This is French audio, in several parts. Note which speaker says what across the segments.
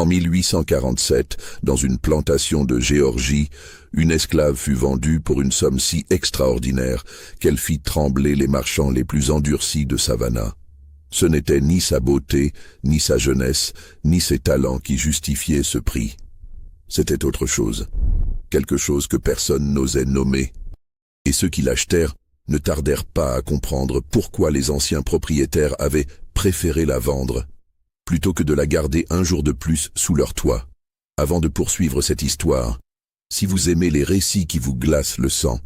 Speaker 1: En 1847, dans une plantation de Géorgie, une esclave fut vendue pour une somme si extraordinaire qu'elle fit trembler les marchands les plus endurcis de Savannah. Ce n'était ni sa beauté, ni sa jeunesse, ni ses talents qui justifiaient ce prix. C'était autre chose, quelque chose que personne n'osait nommer. Et ceux qui l'achetèrent ne tardèrent pas à comprendre pourquoi les anciens propriétaires avaient préféré la vendre, plutôt que de la garder un jour de plus sous leur toit. Avant de poursuivre cette histoire, si vous aimez les récits qui vous glacent le sang,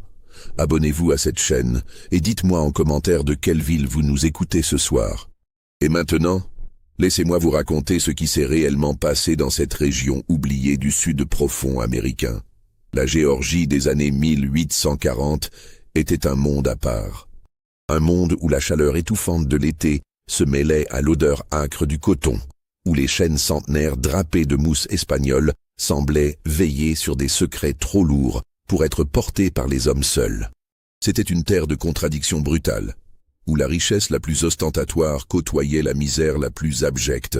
Speaker 1: abonnez-vous à cette chaîne et dites-moi en commentaire de quelle ville vous nous écoutez ce soir. Et maintenant, laissez-moi vous raconter ce qui s'est réellement passé dans cette région oubliée du sud profond américain. La Géorgie des années 1840 était un monde à part. Un monde où la chaleur étouffante de l'été se mêlait à l'odeur âcre du coton, où les chênes centenaires drapés de mousse espagnole semblaient veiller sur des secrets trop lourds pour être portés par les hommes seuls. C'était une terre de contradictions brutales, où la richesse la plus ostentatoire côtoyait la misère la plus abjecte,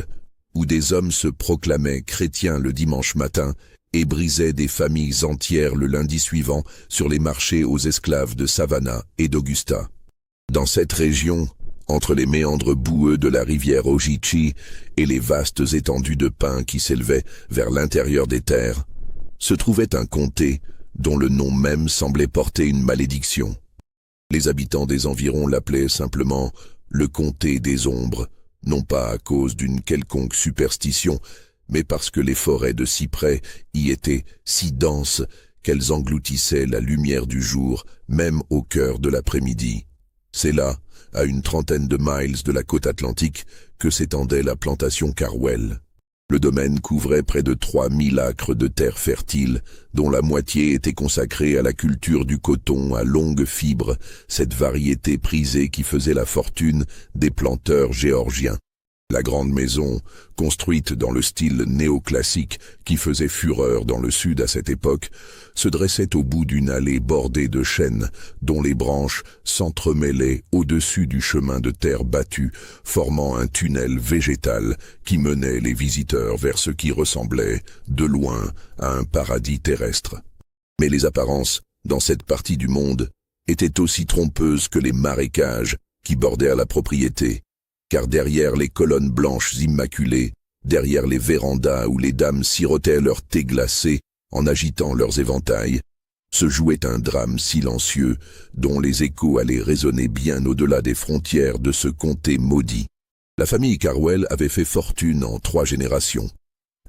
Speaker 1: où des hommes se proclamaient chrétiens le dimanche matin et brisaient des familles entières le lundi suivant sur les marchés aux esclaves de Savannah et d'Augusta. Dans cette région, entre les méandres boueux de la rivière Ogeechee et les vastes étendues de pins qui s'élevaient vers l'intérieur des terres, se trouvait un comté dont le nom même semblait porter une malédiction. Les habitants des environs l'appelaient simplement le comté des ombres, non pas à cause d'une quelconque superstition, mais parce que les forêts de cyprès y étaient si denses qu'elles engloutissaient la lumière du jour, même au cœur de l'après-midi. C'est là, à une trentaine de miles de la côte atlantique, que s'étendait la plantation Carwell. Le domaine couvrait près de 3000 acres de terre fertile, dont la moitié était consacrée à la culture du coton à longue fibre, cette variété prisée qui faisait la fortune des planteurs géorgiens. La grande maison, construite dans le style néoclassique qui faisait fureur dans le sud à cette époque, se dressait au bout d'une allée bordée de chênes dont les branches s'entremêlaient au-dessus du chemin de terre battu, formant un tunnel végétal qui menait les visiteurs vers ce qui ressemblait, de loin, à un paradis terrestre. Mais les apparences, dans cette partie du monde, étaient aussi trompeuses que les marécages qui bordaient à la propriété. Car derrière les colonnes blanches immaculées, derrière les vérandas où les dames sirotaient leur thé glacé en agitant leurs éventails, se jouait un drame silencieux dont les échos allaient résonner bien au-delà des frontières de ce comté maudit. La famille Carwell avait fait fortune en 3 générations.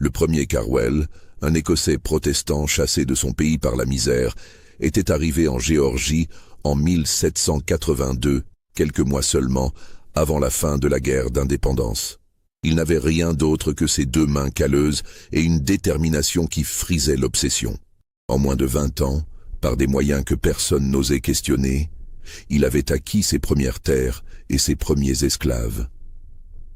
Speaker 1: Le premier Carwell, un Écossais protestant chassé de son pays par la misère, était arrivé en Géorgie en 1782, quelques mois seulement, avant la fin de la guerre d'indépendance. Il n'avait rien d'autre que ses 2 mains calleuses et une détermination qui frisait l'obsession. En moins de 20 ans, par des moyens que personne n'osait questionner, il avait acquis ses premières terres et ses premiers esclaves.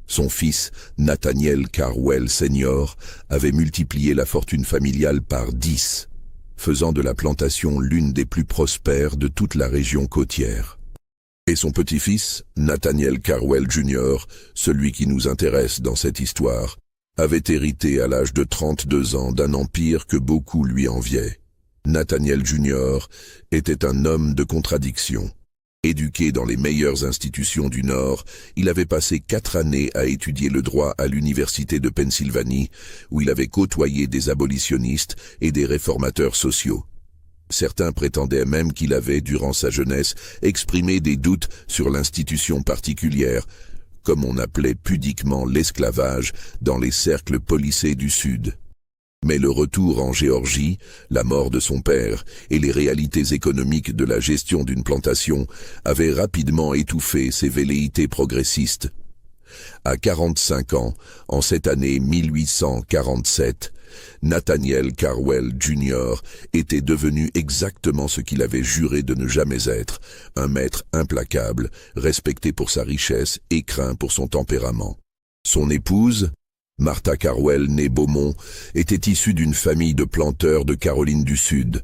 Speaker 1: Son fils, Nathaniel Carwell Senior, avait multiplié la fortune familiale par 10, faisant de la plantation l'une des plus prospères de toute la région côtière. Et son petit-fils, Nathaniel Carwell Jr., celui qui nous intéresse dans cette histoire, avait hérité à l'âge de 32 ans d'un empire que beaucoup lui enviaient. Nathaniel Jr. était un homme de contradiction. Éduqué dans les meilleures institutions du Nord, il avait passé 4 années à étudier le droit à l'université de Pennsylvanie, où il avait côtoyé des abolitionnistes et des réformateurs sociaux. Certains prétendaient même qu'il avait, durant sa jeunesse, exprimé des doutes sur l'institution particulière, comme on appelait pudiquement l'esclavage dans les cercles policés du Sud. Mais le retour en Géorgie, la mort de son père et les réalités économiques de la gestion d'une plantation avaient rapidement étouffé ses velléités progressistes. À 45 ans, en cette année 1847, Nathaniel Carwell Jr. était devenu exactement ce qu'il avait juré de ne jamais être, un maître implacable, respecté pour sa richesse et craint pour son tempérament. Son épouse, Martha Carwell née Beaumont, était issue d'une famille de planteurs de Caroline du Sud.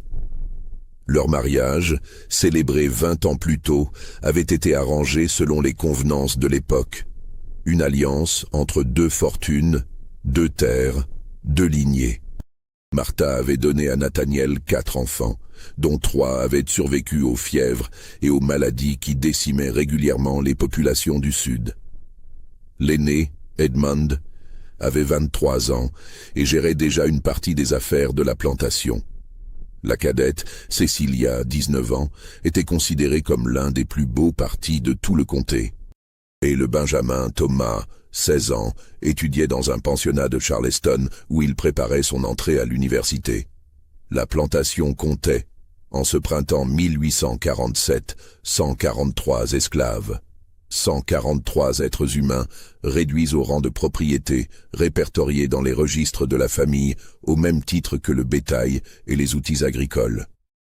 Speaker 1: Leur mariage, célébré 20 ans plus tôt, avait été arrangé selon les convenances de l'époque. Une alliance entre 2 fortunes, 2 terres, 2 lignées. Martha avait donné à Nathaniel 4 enfants, dont 3 avaient survécu aux fièvres et aux maladies qui décimaient régulièrement les populations du Sud. L'aîné, Edmund, avait 23 ans et gérait déjà une partie des affaires de la plantation. La cadette, Cecilia, 19 ans, était considérée comme l'un des plus beaux partis de tout le comté. Et le benjamin Thomas, 16 ans, étudiait dans un pensionnat de Charleston où il préparait son entrée à l'université. La plantation comptait, en ce printemps 1847, 143 esclaves. 143 êtres humains réduits au rang de propriété, répertoriés dans les registres de la famille au même titre que le bétail et les outils agricoles.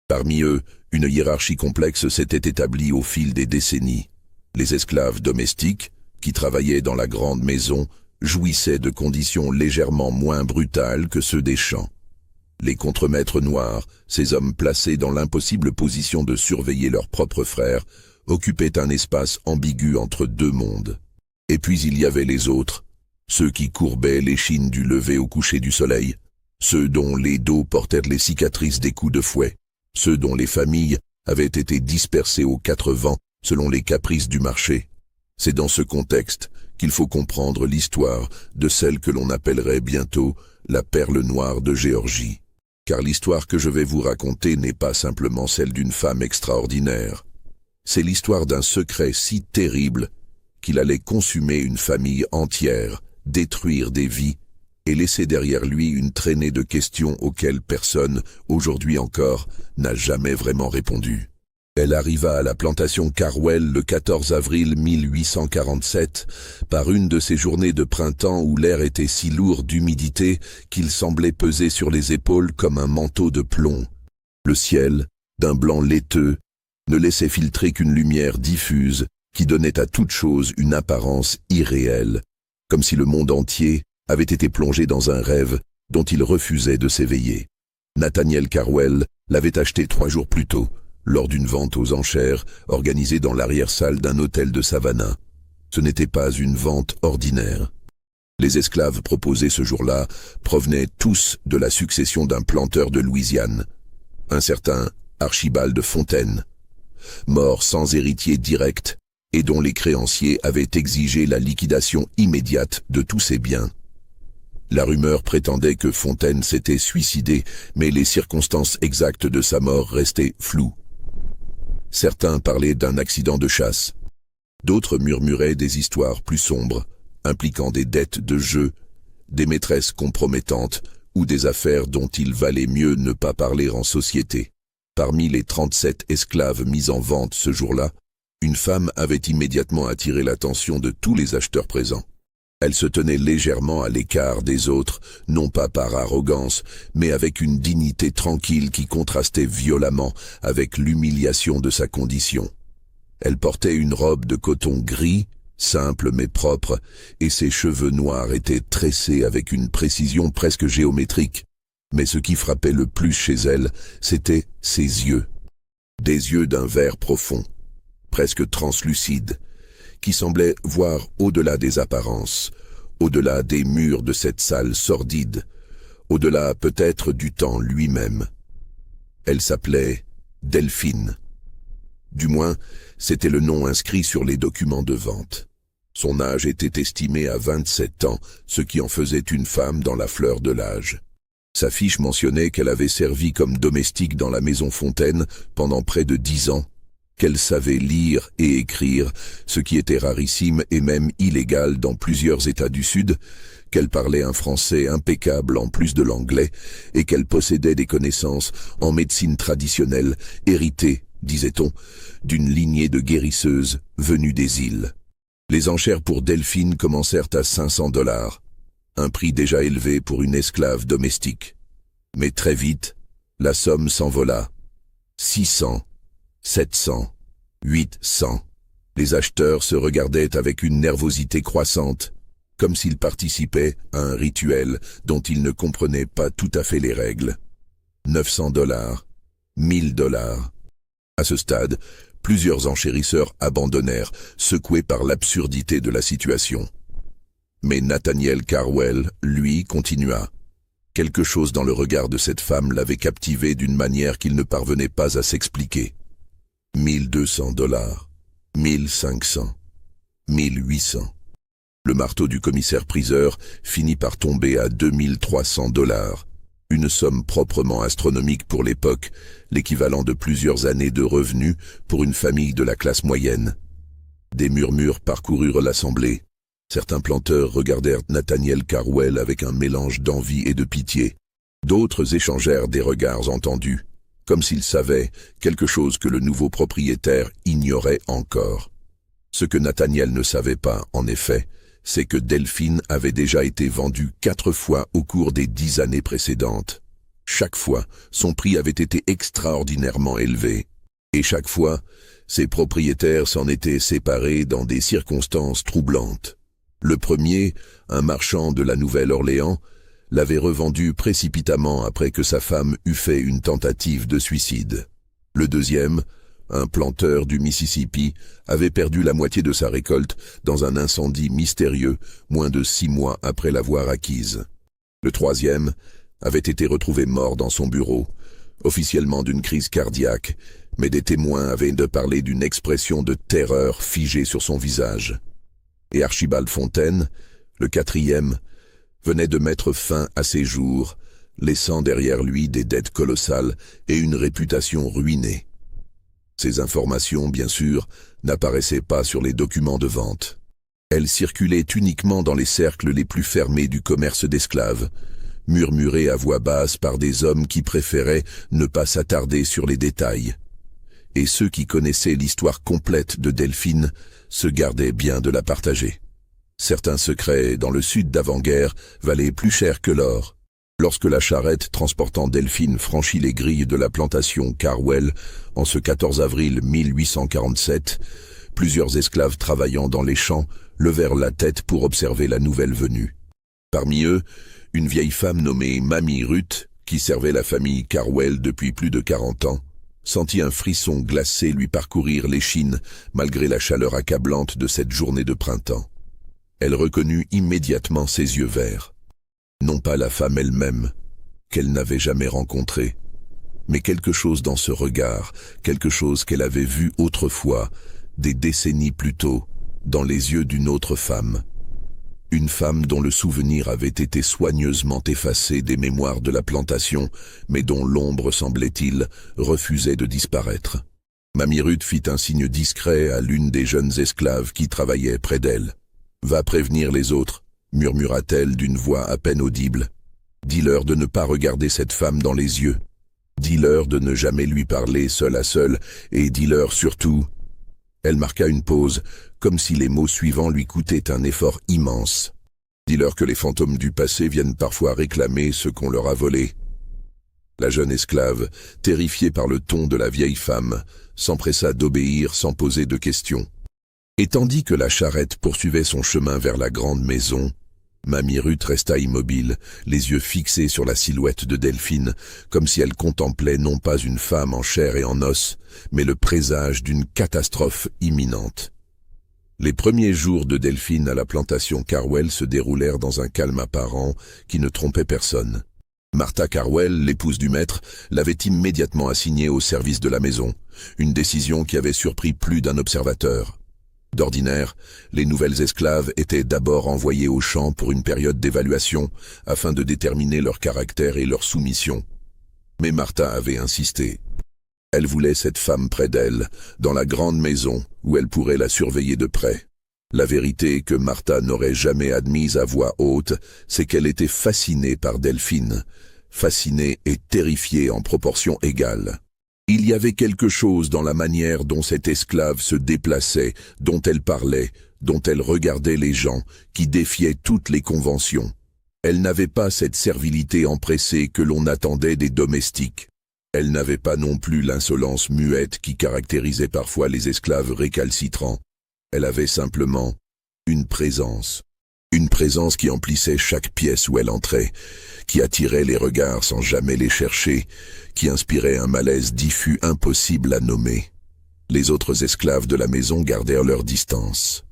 Speaker 1: Parmi eux, une hiérarchie complexe s'était établie au fil des décennies. Les esclaves domestiques, qui travaillaient dans la grande maison, jouissaient de conditions légèrement moins brutales que ceux des champs. Les contremaîtres noirs, ces hommes placés dans l'impossible position de surveiller leurs propres frères, occupaient un espace ambigu entre 2 mondes. Et puis il y avait les autres, ceux qui courbaient l'échine du lever au coucher du soleil, ceux dont les dos portaient les cicatrices des coups de fouet, ceux dont les familles avaient été dispersées aux 4 vents selon les caprices du marché. C'est dans ce contexte qu'il faut comprendre l'histoire de celle que l'on appellerait bientôt la perle noire de Géorgie. Car l'histoire que je vais vous raconter n'est pas simplement celle d'une femme extraordinaire. C'est l'histoire d'un secret si terrible qu'il allait consumer une famille entière, détruire des vies et laisser derrière lui une traînée de questions auxquelles personne, aujourd'hui encore, n'a jamais vraiment répondu. Elle arriva à la plantation Carwell le 14 avril 1847, par une de ces journées de printemps où l'air était si lourd d'humidité qu'il semblait peser sur les épaules comme un manteau de plomb. Le ciel, d'un blanc laiteux, ne laissait filtrer qu'une lumière diffuse qui donnait à toute chose une apparence irréelle, comme si le monde entier avait été plongé dans un rêve dont il refusait de s'éveiller. Nathaniel Carwell l'avait acheté 3 jours plus tôt, lors d'une vente aux enchères organisée dans l'arrière-salle d'un hôtel de Savannah. Ce n'était pas une vente ordinaire. Les esclaves proposés ce jour-là provenaient tous de la succession d'un planteur de Louisiane, un certain Archibald Fontaine, mort sans héritier direct et dont les créanciers avaient exigé la liquidation immédiate de tous ses biens. La rumeur prétendait que Fontaine s'était suicidé, mais les circonstances exactes de sa mort restaient floues. Certains parlaient d'un accident de chasse. D'autres murmuraient des histoires plus sombres, impliquant des dettes de jeu, des maîtresses compromettantes ou des affaires dont il valait mieux ne pas parler en société. Parmi les 37 esclaves mis en vente ce jour-là, une femme avait immédiatement attiré l'attention de tous les acheteurs présents. Elle se tenait légèrement à l'écart des autres, non pas par arrogance, mais avec une dignité tranquille qui contrastait violemment avec l'humiliation de sa condition. Elle portait une robe de coton gris, simple mais propre, et ses cheveux noirs étaient tressés avec une précision presque géométrique. Mais ce qui frappait le plus chez elle, c'était ses yeux. Des yeux d'un vert profond, presque translucides, qui semblaient voir au-delà des apparences, au-delà des murs de cette salle sordide, au-delà peut-être du temps lui-même. Elle s'appelait Delphine. Du moins, c'était le nom inscrit sur les documents de vente. Son âge était estimé à 27 ans, ce qui en faisait une femme dans la fleur de l'âge. Sa fiche mentionnait qu'elle avait servi comme domestique dans la maison Fontaine pendant près de 10 ans, qu'elle savait lire et écrire, ce qui était rarissime et même illégal dans plusieurs États du Sud, qu'elle parlait un français impeccable en plus de l'anglais, et qu'elle possédait des connaissances en médecine traditionnelle, héritées, disait-on, d'une lignée de guérisseuses venues des îles. Les enchères pour Delphine commencèrent à $500, un prix déjà élevé pour une esclave domestique. Mais très vite, la somme s'envola. 600, 700, 800. Les acheteurs se regardaient avec une nervosité croissante, comme s'ils participaient à un rituel dont ils ne comprenaient pas tout à fait les règles. $900, $1000. À ce stade, plusieurs enchérisseurs abandonnèrent, secoués par l'absurdité de la situation. Mais Nathaniel Carwell, lui, continua. Quelque chose dans le regard de cette femme l'avait captivé d'une manière qu'il ne parvenait pas à s'expliquer. 1200 $, 1500, 1800. Le marteau du commissaire-priseur finit par tomber à 2300 $, une somme proprement astronomique pour l'époque, l'équivalent de plusieurs années de revenus pour une famille de la classe moyenne. Des murmures parcoururent l'assemblée. Certains planteurs regardèrent Nathaniel Carwell avec un mélange d'envie et de pitié. D'autres échangèrent des regards entendus, comme s'ils savaient quelque chose que le nouveau propriétaire ignorait encore. Ce que Nathaniel ne savait pas, en effet, c'est que Delphine avait déjà été vendue 4 fois au cours des 10 années précédentes. Chaque fois, son prix avait été extraordinairement élevé. Et chaque fois, ses propriétaires s'en étaient séparés dans des circonstances troublantes. Le premier, un marchand de la Nouvelle-Orléans, l'avait revendue précipitamment après que sa femme eut fait une tentative de suicide. Le deuxième, un planteur du Mississippi, avait perdu la moitié de sa récolte dans un incendie mystérieux moins de 6 mois après l'avoir acquise. Le troisième avait été retrouvé mort dans son bureau, officiellement d'une crise cardiaque, mais des témoins avaient de parler d'une expression de terreur figée sur son visage. Et Archibald Fontaine, le quatrième, venait de mettre fin à ses jours, laissant derrière lui des dettes colossales et une réputation ruinée. Ces informations, bien sûr, n'apparaissaient pas sur les documents de vente. Elles circulaient uniquement dans les cercles les plus fermés du commerce d'esclaves, murmurées à voix basse par des hommes qui préféraient ne pas s'attarder sur les détails. Et ceux qui connaissaient l'histoire complète de Delphine se gardaient bien de la partager. Certains secrets dans le sud d'avant-guerre valaient plus cher que l'or. Lorsque la charrette transportant Delphine franchit les grilles de la plantation Carwell en ce 14 avril 1847, plusieurs esclaves travaillant dans les champs levèrent la tête pour observer la nouvelle venue. Parmi eux, une vieille femme nommée Mamie Ruth, qui servait la famille Carwell depuis plus de 40 ans, sentit un frisson glacé lui parcourir l'échine malgré la chaleur accablante de cette journée de printemps. Elle reconnut immédiatement ses yeux verts. Non pas la femme elle-même, qu'elle n'avait jamais rencontrée, mais quelque chose dans ce regard, quelque chose qu'elle avait vu autrefois, des décennies plus tôt, dans les yeux d'une autre femme. Une femme dont le souvenir avait été soigneusement effacé des mémoires de la plantation, mais dont l'ombre, semblait-il, refusait de disparaître. Mamie Ruth fit un signe discret à l'une des jeunes esclaves qui travaillaient près d'elle. « Va prévenir les autres », murmura-t-elle d'une voix à peine audible. « Dis-leur de ne pas regarder cette femme dans les yeux. Dis-leur de ne jamais lui parler seul à seul, et dis-leur surtout... » Elle marqua une pause, comme si les mots suivants lui coûtaient un effort immense. « Dis-leur que les fantômes du passé viennent parfois réclamer ce qu'on leur a volé. » La jeune esclave, terrifiée par le ton de la vieille femme, s'empressa d'obéir sans poser de questions. Et tandis que la charrette poursuivait son chemin vers la grande maison, Mamie Ruth resta immobile, les yeux fixés sur la silhouette de Delphine, comme si elle contemplait non pas une femme en chair et en os, mais le présage d'une catastrophe imminente. Les premiers jours de Delphine à la plantation Carwell se déroulèrent dans un calme apparent qui ne trompait personne. Martha Carwell, l'épouse du maître, l'avait immédiatement assignée au service de la maison, une décision qui avait surpris plus d'un observateur. D'ordinaire, les nouvelles esclaves étaient d'abord envoyées au champ pour une période d'évaluation afin de déterminer leur caractère et leur soumission. Mais Martha avait insisté. Elle voulait cette femme près d'elle, dans la grande maison où elle pourrait la surveiller de près. La vérité que Martha n'aurait jamais admise à voix haute, c'est qu'elle était fascinée par Delphine, fascinée et terrifiée en proportion égale. Il y avait quelque chose dans la manière dont cette esclave se déplaçait, dont elle parlait, dont elle regardait les gens, qui défiait toutes les conventions. Elle n'avait pas cette servilité empressée que l'on attendait des domestiques. Elle n'avait pas non plus l'insolence muette qui caractérisait parfois les esclaves récalcitrants. Elle avait simplement une présence qui emplissait chaque pièce où elle entrait, qui attirait les regards sans jamais les chercher, qui inspirait un malaise diffus impossible à nommer. Les autres esclaves de la maison gardèrent leur distance.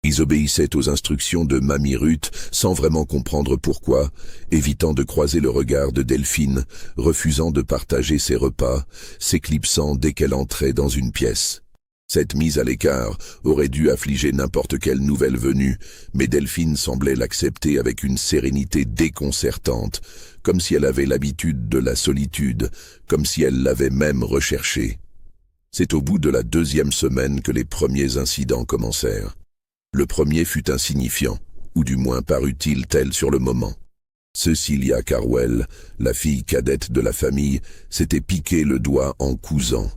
Speaker 1: Ils obéissaient aux instructions de Mamie Ruth sans vraiment comprendre pourquoi, évitant de croiser le regard de Delphine, refusant de partager ses repas, s'éclipsant dès qu'elle entrait dans une pièce. Cette mise à l'écart aurait dû affliger n'importe quelle nouvelle venue, mais Delphine semblait l'accepter avec une sérénité déconcertante, comme si elle avait l'habitude de la solitude, comme si elle l'avait même recherchée. C'est au bout de la 2e semaine que les premiers incidents commencèrent. Le premier fut insignifiant, ou du moins parut-il tel sur le moment. Cecilia Carwell, la fille cadette de la famille, s'était piqué le doigt en cousant.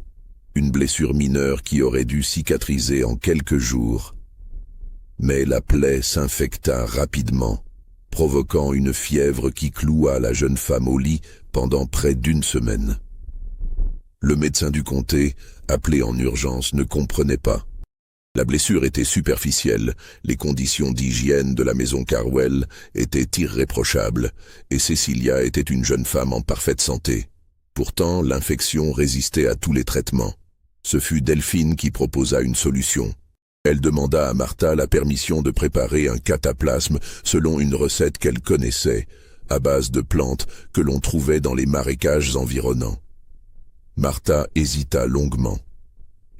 Speaker 1: Une blessure mineure qui aurait dû cicatriser en quelques jours. Mais la plaie s'infecta rapidement, provoquant une fièvre qui cloua la jeune femme au lit pendant près d'1 semaine. Le médecin du comté, appelé en urgence, ne comprenait pas. La blessure était superficielle, les conditions d'hygiène de la maison Carwell étaient irréprochables, et Cecilia était une jeune femme en parfaite santé. Pourtant, l'infection résistait à tous les traitements. Ce fut Delphine qui proposa une solution. Elle demanda à Martha la permission de préparer un cataplasme selon une recette qu'elle connaissait, à base de plantes que l'on trouvait dans les marécages environnants. Martha hésita longuement.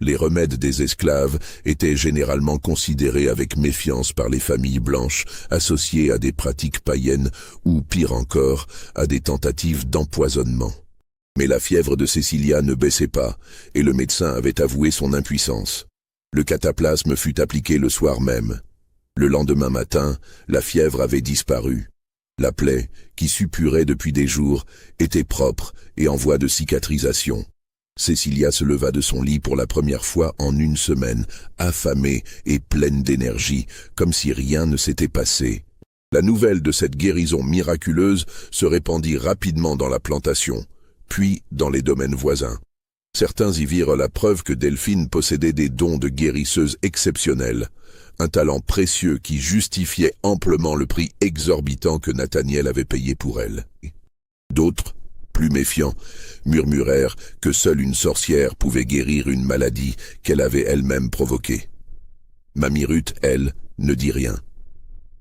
Speaker 1: Les remèdes des esclaves étaient généralement considérés avec méfiance par les familles blanches associées à des pratiques païennes ou, pire encore, à des tentatives d'empoisonnement. Mais la fièvre de Cecilia ne baissait pas, et le médecin avait avoué son impuissance. Le cataplasme fut appliqué le soir même. Le lendemain matin, la fièvre avait disparu. La plaie, qui suppurait depuis des jours, était propre et en voie de cicatrisation. Cecilia se leva de son lit pour la première fois en 1 semaine, affamée et pleine d'énergie, comme si rien ne s'était passé. La nouvelle de cette guérison miraculeuse se répandit rapidement dans la plantation, puis dans les domaines voisins. Certains y virent la preuve que Delphine possédait des dons de guérisseuse exceptionnels, un talent précieux qui justifiait amplement le prix exorbitant que Nathaniel avait payé pour elle. D'autres, plus méfiants, murmurèrent que seule une sorcière pouvait guérir une maladie qu'elle avait elle-même provoquée. Mamie Ruth, elle, ne dit rien.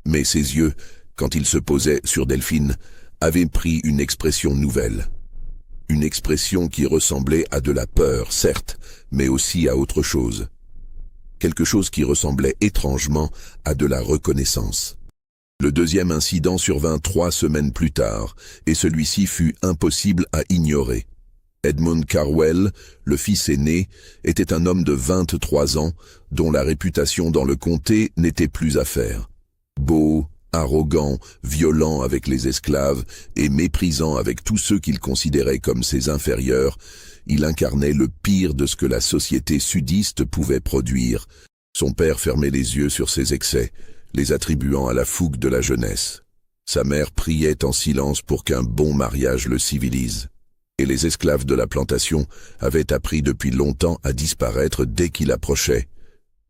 Speaker 1: Mais ses yeux, quand ils se posaient sur Delphine, avaient pris une expression nouvelle. Une expression qui ressemblait à de la peur, certes, mais aussi à autre chose. Quelque chose qui ressemblait étrangement à de la reconnaissance. Le deuxième incident survint 3 semaines plus tard, et celui-ci fut impossible à ignorer. Edmund Carwell, le fils aîné, était un homme de 23 ans, dont la réputation dans le comté n'était plus à faire. Beau, arrogant, violent avec les esclaves et méprisant avec tous ceux qu'il considérait comme ses inférieurs, il incarnait le pire de ce que la société sudiste pouvait produire. Son père fermait les yeux sur ses excès, les attribuant à la fougue de la jeunesse. Sa mère priait en silence pour qu'un bon mariage le civilise. Et les esclaves de la plantation avaient appris depuis longtemps à disparaître dès qu'il approchait,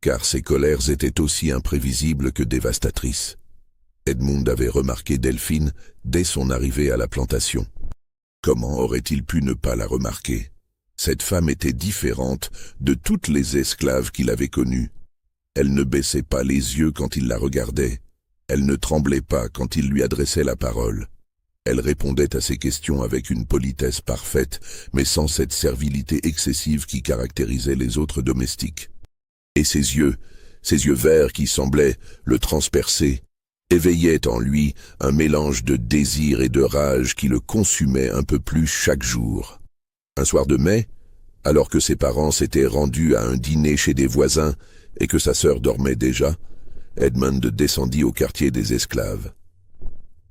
Speaker 1: car ses colères étaient aussi imprévisibles que dévastatrices. Edmund avait remarqué Delphine dès son arrivée à la plantation. Comment aurait-il pu ne pas la remarquer? Cette femme était différente de toutes les esclaves qu'il avait connues. Elle ne baissait pas les yeux quand il la regardait. Elle ne tremblait pas quand il lui adressait la parole. Elle répondait à ses questions avec une politesse parfaite, mais sans cette servilité excessive qui caractérisait les autres domestiques. Et ses yeux verts qui semblaient le transpercer, éveillait en lui un mélange de désir et de rage qui le consumait un peu plus chaque jour. Un soir de mai, alors que ses parents s'étaient rendus à un dîner chez des voisins et que sa sœur dormait déjà, Edmund descendit au quartier des esclaves.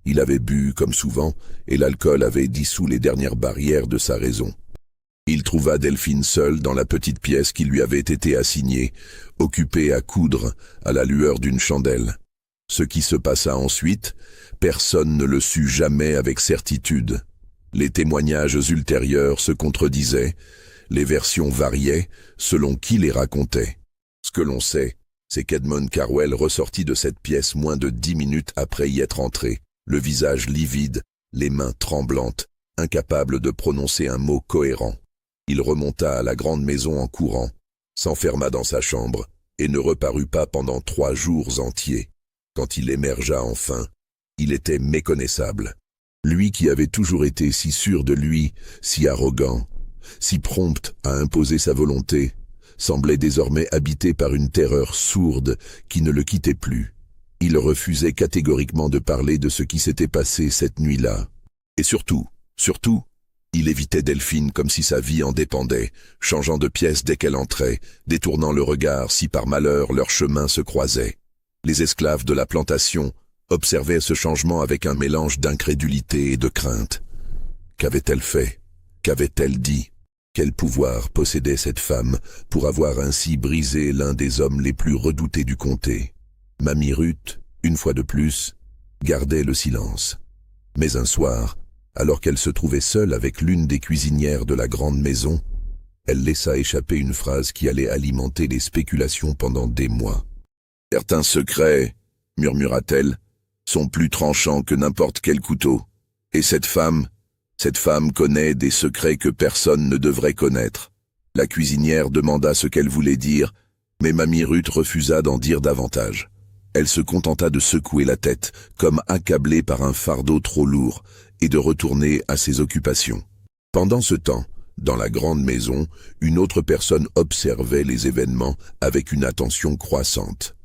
Speaker 1: Il avait bu comme souvent et l'alcool avait dissous les dernières barrières de sa raison. Il trouva Delphine seule dans la petite pièce qui lui avait été assignée, occupée à coudre à la lueur d'une chandelle. Ce qui se passa ensuite, personne ne le sut jamais avec certitude. Les témoignages ultérieurs se contredisaient, les versions variaient selon qui les racontait. Ce que l'on sait, c'est qu'Edmund Carwell ressortit de cette pièce moins de 10 minutes après y être entré, le visage livide, les mains tremblantes, incapable de prononcer un mot cohérent. Il remonta à la grande maison en courant, s'enferma dans sa chambre et ne reparut pas pendant 3 jours entiers. Quand il émergea enfin, il était méconnaissable. Lui qui avait toujours été si sûr de lui, si arrogant, si prompt à imposer sa volonté, semblait désormais habité par une terreur sourde qui ne le quittait plus. Il refusait catégoriquement de parler de ce qui s'était passé cette nuit-là. Et surtout, il évitait Delphine comme si sa vie en dépendait, changeant de pièce dès qu'elle entrait, détournant le regard si par malheur leurs chemins se croisaient. Les esclaves de la plantation observaient ce changement avec un mélange d'incrédulité et de crainte. Qu'avait-elle fait? Qu'avait-elle dit? Quel pouvoir possédait cette femme pour avoir ainsi brisé l'un des hommes les plus redoutés du comté? Mamie Ruth, une fois de plus, gardait le silence. Mais un soir, alors qu'elle se trouvait seule avec l'une des cuisinières de la grande maison, elle laissa échapper une phrase qui allait alimenter les spéculations pendant des mois. « Certains secrets, murmura-t-elle, sont plus tranchants que n'importe quel couteau. Et cette femme connaît des secrets que personne ne devrait connaître. » La cuisinière demanda ce qu'elle voulait dire, mais Mamie Ruth refusa d'en dire davantage. Elle se contenta de secouer la tête, comme accablée par un fardeau trop lourd, et de retourner à ses occupations. Pendant ce temps, dans la grande maison, une autre personne observait les événements avec une attention croissante.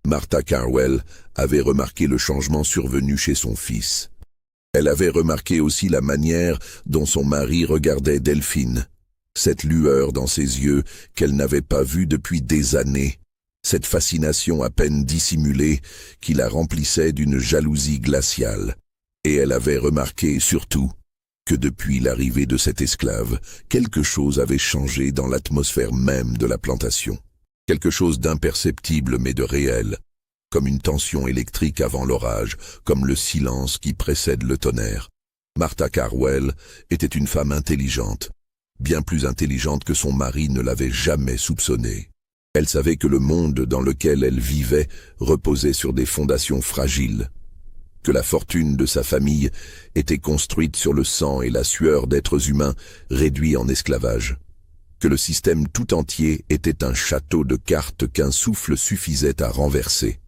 Speaker 1: Martha Carwell avait remarqué le changement survenu chez son fils. Elle avait remarqué aussi la manière dont son mari regardait Delphine, cette lueur dans ses yeux qu'elle n'avait pas vue depuis des années, cette fascination à peine dissimulée qui la remplissait d'une jalousie glaciale. Et elle avait remarqué surtout que depuis l'arrivée de cet esclave, quelque chose avait changé dans l'atmosphère même de la plantation. Quelque chose d'imperceptible mais de réel, comme une tension électrique avant l'orage, comme le silence qui précède le tonnerre. Martha Carwell était une femme intelligente, bien plus intelligente que son mari ne l'avait jamais soupçonnée. Elle savait que le monde dans lequel elle vivait reposait sur des fondations fragiles, que la fortune de sa famille était construite sur le sang et la sueur d'êtres humains réduits en esclavage, que le système tout entier était un château de cartes qu'un souffle suffisait à renverser.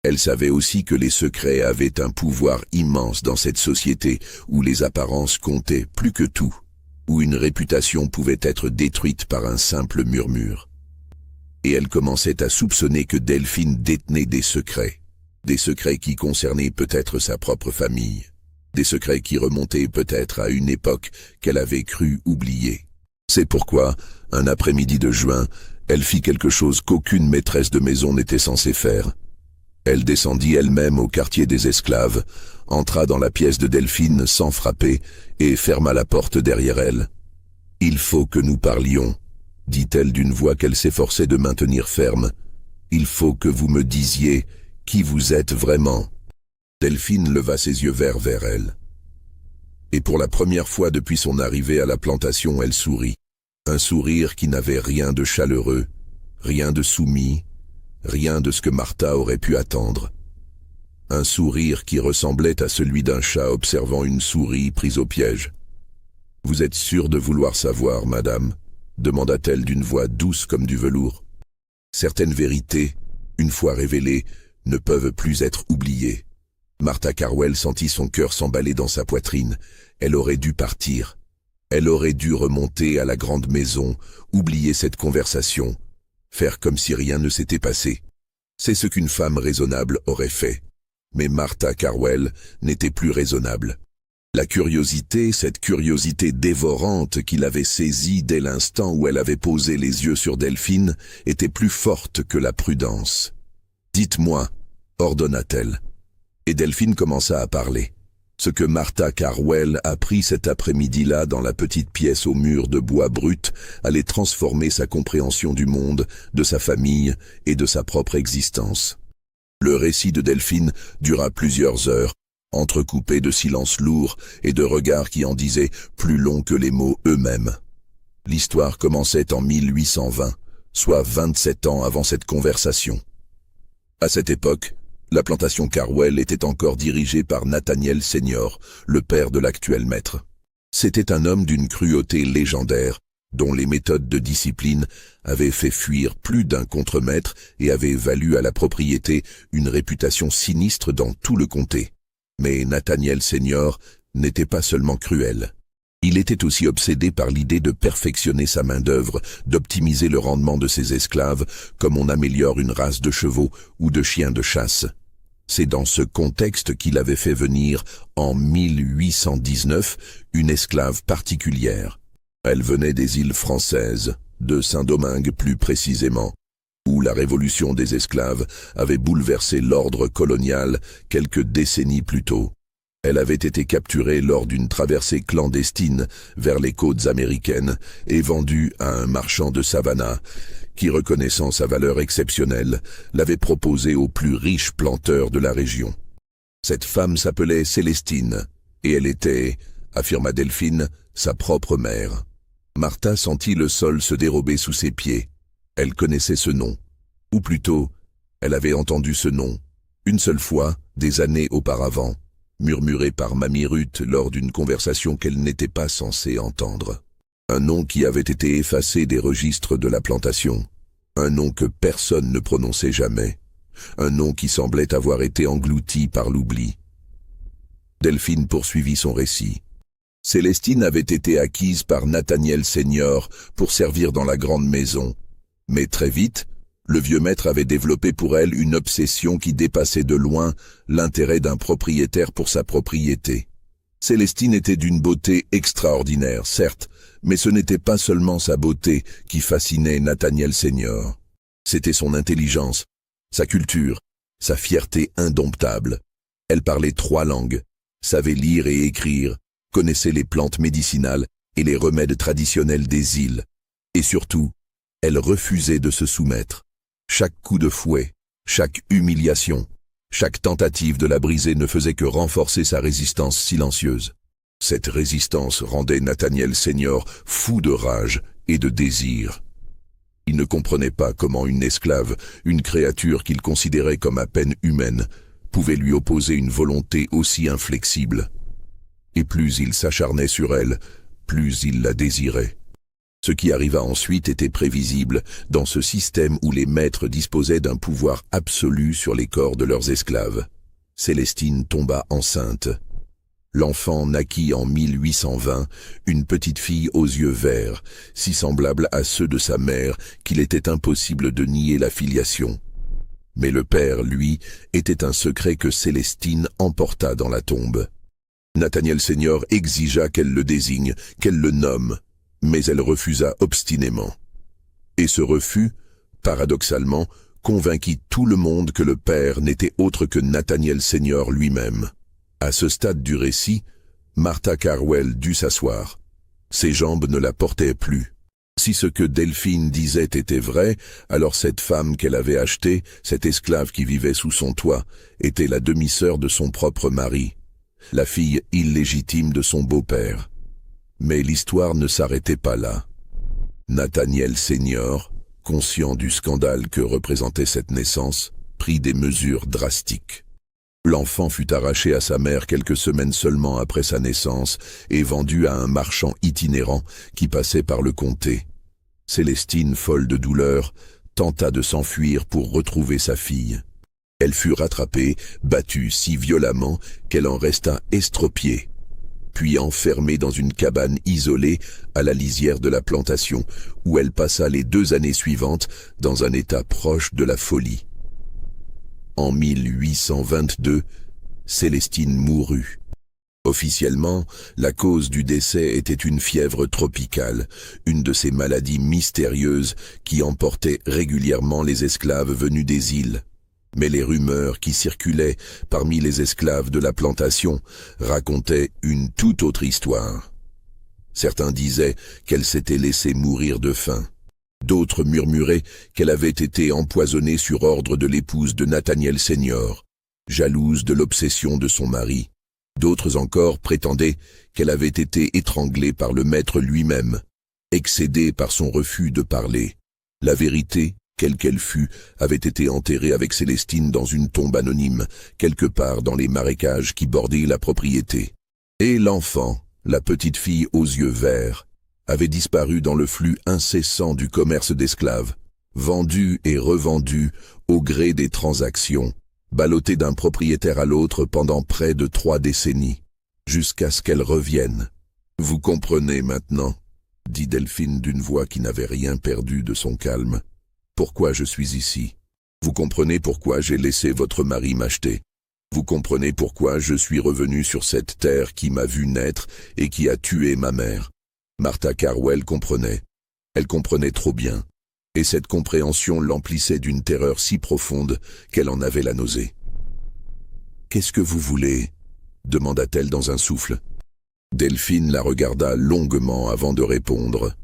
Speaker 1: Elle savait aussi que les secrets avaient un pouvoir immense dans cette société où les apparences comptaient plus que tout, où une réputation pouvait être détruite par un simple murmure. Et elle commençait à soupçonner que Delphine détenait des secrets qui concernaient peut-être sa propre famille, des secrets qui remontaient peut-être à une époque qu'elle avait cru oublier. C'est pourquoi, un après-midi de juin, elle fit quelque chose qu'aucune maîtresse de maison n'était censée faire. Elle descendit elle-même au quartier des esclaves, entra dans la pièce de Delphine sans frapper et ferma la porte derrière elle. « Il faut que nous parlions », dit-elle d'une voix qu'elle s'efforçait de maintenir ferme. « Il faut que vous me disiez qui vous êtes vraiment. » Delphine leva ses yeux verts vers elle. Et pour la première fois depuis son arrivée à la plantation, elle sourit. Un sourire qui n'avait rien de chaleureux, rien de soumis, rien de ce que Martha aurait pu attendre. Un sourire qui ressemblait à celui d'un chat observant une souris prise au piège. « Vous êtes sûre de vouloir savoir, madame ?» demanda-t-elle d'une voix douce comme du velours. Certaines vérités, une fois révélées, ne peuvent plus être oubliées. Martha Carwell sentit son cœur s'emballer dans sa poitrine. Elle aurait dû partir. Elle aurait dû remonter à la grande maison, oublier cette conversation, faire comme si rien ne s'était passé. C'est ce qu'une femme raisonnable aurait fait. Mais Martha Carwell n'était plus raisonnable. La curiosité, cette curiosité dévorante qui l'avait saisie dès l'instant où elle avait posé les yeux sur Delphine, était plus forte que la prudence. « Dites-moi », ordonna-t-elle. Et Delphine commença à parler. Ce que Martha Carwell apprit cet après-midi-là dans la petite pièce aux murs de bois brut allait transformer sa compréhension du monde, de sa famille et de sa propre existence. Le récit de Delphine dura plusieurs heures, entrecoupé de silences lourds et de regards qui en disaient plus long que les mots eux-mêmes. L'histoire commençait en 1820, soit 27 ans avant cette conversation. À cette époque, la plantation Carwell était encore dirigée par Nathaniel Senior, le père de l'actuel maître. C'était un homme d'une cruauté légendaire, dont les méthodes de discipline avaient fait fuir plus d'un contremaître et avaient valu à la propriété une réputation sinistre dans tout le comté. Mais Nathaniel Senior n'était pas seulement cruel. Il était aussi obsédé par l'idée de perfectionner sa main-d'œuvre, d'optimiser le rendement de ses esclaves, comme on améliore une race de chevaux ou de chiens de chasse. C'est dans ce contexte qu'il avait fait venir, en 1819, une esclave particulière. Elle venait des îles françaises, de Saint-Domingue plus précisément, où la révolution des esclaves avait bouleversé l'ordre colonial quelques décennies plus tôt. Elle avait été capturée lors d'une traversée clandestine vers les côtes américaines et vendue à un marchand de Savannah qui, reconnaissant sa valeur exceptionnelle, l'avait proposée aux plus riches planteurs de la région. Cette femme s'appelait Célestine, et elle était, affirma Delphine, sa propre mère. Martha sentit le sol se dérober sous ses pieds. Elle connaissait ce nom, ou plutôt, elle avait entendu ce nom, une seule fois, des années auparavant, murmuré par Mamie Ruth lors d'une conversation qu'elle n'était pas censée entendre. Un nom qui avait été effacé des registres de la plantation, un nom que personne ne prononçait jamais, un nom qui semblait avoir été englouti par l'oubli. Delphine poursuivit son récit. Célestine avait été acquise par Nathaniel Senior pour servir dans la grande maison, mais très vite, le vieux maître avait développé pour elle une obsession qui dépassait de loin l'intérêt d'un propriétaire pour sa propriété. Célestine était d'une beauté extraordinaire, certes, mais ce n'était pas seulement sa beauté qui fascinait Nathaniel Senior. C'était son intelligence, sa culture, sa fierté indomptable. Elle parlait 3 langues, savait lire et écrire, connaissait les plantes médicinales et les remèdes traditionnels des îles. Et surtout, elle refusait de se soumettre. Chaque coup de fouet, chaque humiliation, chaque tentative de la briser ne faisait que renforcer sa résistance silencieuse. Cette résistance rendait Nathaniel Senior fou de rage et de désir. Il ne comprenait pas comment une esclave, une créature qu'il considérait comme à peine humaine, pouvait lui opposer une volonté aussi inflexible. Et plus il s'acharnait sur elle, plus il la désirait. Ce qui arriva ensuite était prévisible dans ce système où les maîtres disposaient d'un pouvoir absolu sur les corps de leurs esclaves. Célestine tomba enceinte. L'enfant naquit en 1820, une petite fille aux yeux verts, si semblable à ceux de sa mère qu'il était impossible de nier la filiation. Mais le père, lui, était un secret que Célestine emporta dans la tombe. Nathaniel Senior exigea qu'elle le désigne, qu'elle le nomme, mais elle refusa obstinément. Et ce refus, paradoxalement, convainquit tout le monde que le père n'était autre que Nathaniel Senior lui-même. À ce stade du récit, Martha Carwell dut s'asseoir. Ses jambes ne la portaient plus. Si ce que Delphine disait était vrai, alors cette femme qu'elle avait achetée, cette esclave qui vivait sous son toit, était la demi-sœur de son propre mari, la fille illégitime de son beau-père. Mais l'histoire ne s'arrêtait pas là. Nathaniel Senior, conscient du scandale que représentait cette naissance, prit des mesures drastiques. L'enfant fut arraché à sa mère quelques semaines seulement après sa naissance et vendu à un marchand itinérant qui passait par le comté. Célestine, folle de douleur, tenta de s'enfuir pour retrouver sa fille. Elle fut rattrapée, battue si violemment qu'elle en resta estropiée, puis enfermée dans une cabane isolée à la lisière de la plantation, où elle passa les 2 années suivantes dans un état proche de la folie. En 1822, Célestine mourut. Officiellement, la cause du décès était une fièvre tropicale, une de ces maladies mystérieuses qui emportaient régulièrement les esclaves venus des îles. Mais les rumeurs qui circulaient parmi les esclaves de la plantation racontaient une toute autre histoire. Certains disaient qu'elle s'était laissée mourir de faim. D'autres murmuraient qu'elle avait été empoisonnée sur ordre de l'épouse de Nathaniel Senior, jalouse de l'obsession de son mari. D'autres encore prétendaient qu'elle avait été étranglée par le maître lui-même, excédée par son refus de parler. La vérité, quelle qu'elle fût, avait été enterrée avec Célestine dans une tombe anonyme, quelque part dans les marécages qui bordaient la propriété. Et l'enfant, la petite fille aux yeux verts, avait disparu dans le flux incessant du commerce d'esclaves, vendus et revendus au gré des transactions, ballottés d'un propriétaire à l'autre pendant près de 3 décennies, jusqu'à ce qu'elle revienne. « Vous comprenez maintenant ?» dit Delphine d'une voix qui n'avait rien perdu de son calme. « Pourquoi je suis ici? Vous comprenez pourquoi j'ai laissé votre mari m'acheter? Vous comprenez pourquoi je suis revenu sur cette terre qui m'a vu naître et qui a tué ma mère? » Martha Carwell comprenait. Elle comprenait trop bien. Et cette compréhension l'emplissait d'une terreur si profonde qu'elle en avait la nausée. « Qu'est-ce que vous voulez ?» demanda-t-elle dans un souffle. Delphine la regarda longuement avant de répondre.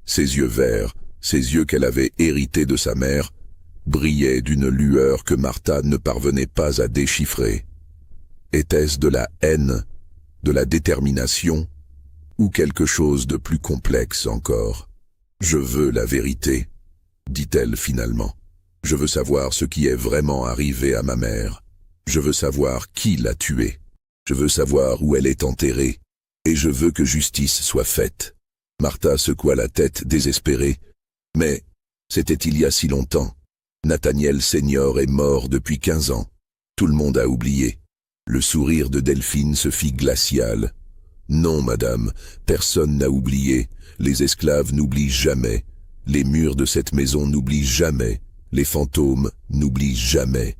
Speaker 1: Ses yeux verts, ces yeux qu'elle avait hérités de sa mère, brillaient d'une lueur que Martha ne parvenait pas à déchiffrer. Était-ce de la haine, de la détermination, ou quelque chose de plus complexe encore? « Je veux la vérité, » dit-elle finalement. « Je veux savoir ce qui est vraiment arrivé à ma mère. Je veux savoir qui l'a tuée. Je veux savoir où elle est enterrée. Et je veux que justice soit faite. » Martha secoua la tête désespérée. « Mais c'était il y a si longtemps. Nathaniel Senior est mort depuis 15 ans. Tout le monde a oublié. » Le sourire de Delphine se fit glacial. « Non, madame, personne n'a oublié. Les esclaves n'oublient jamais. Les murs de cette maison n'oublient jamais. Les fantômes n'oublient jamais.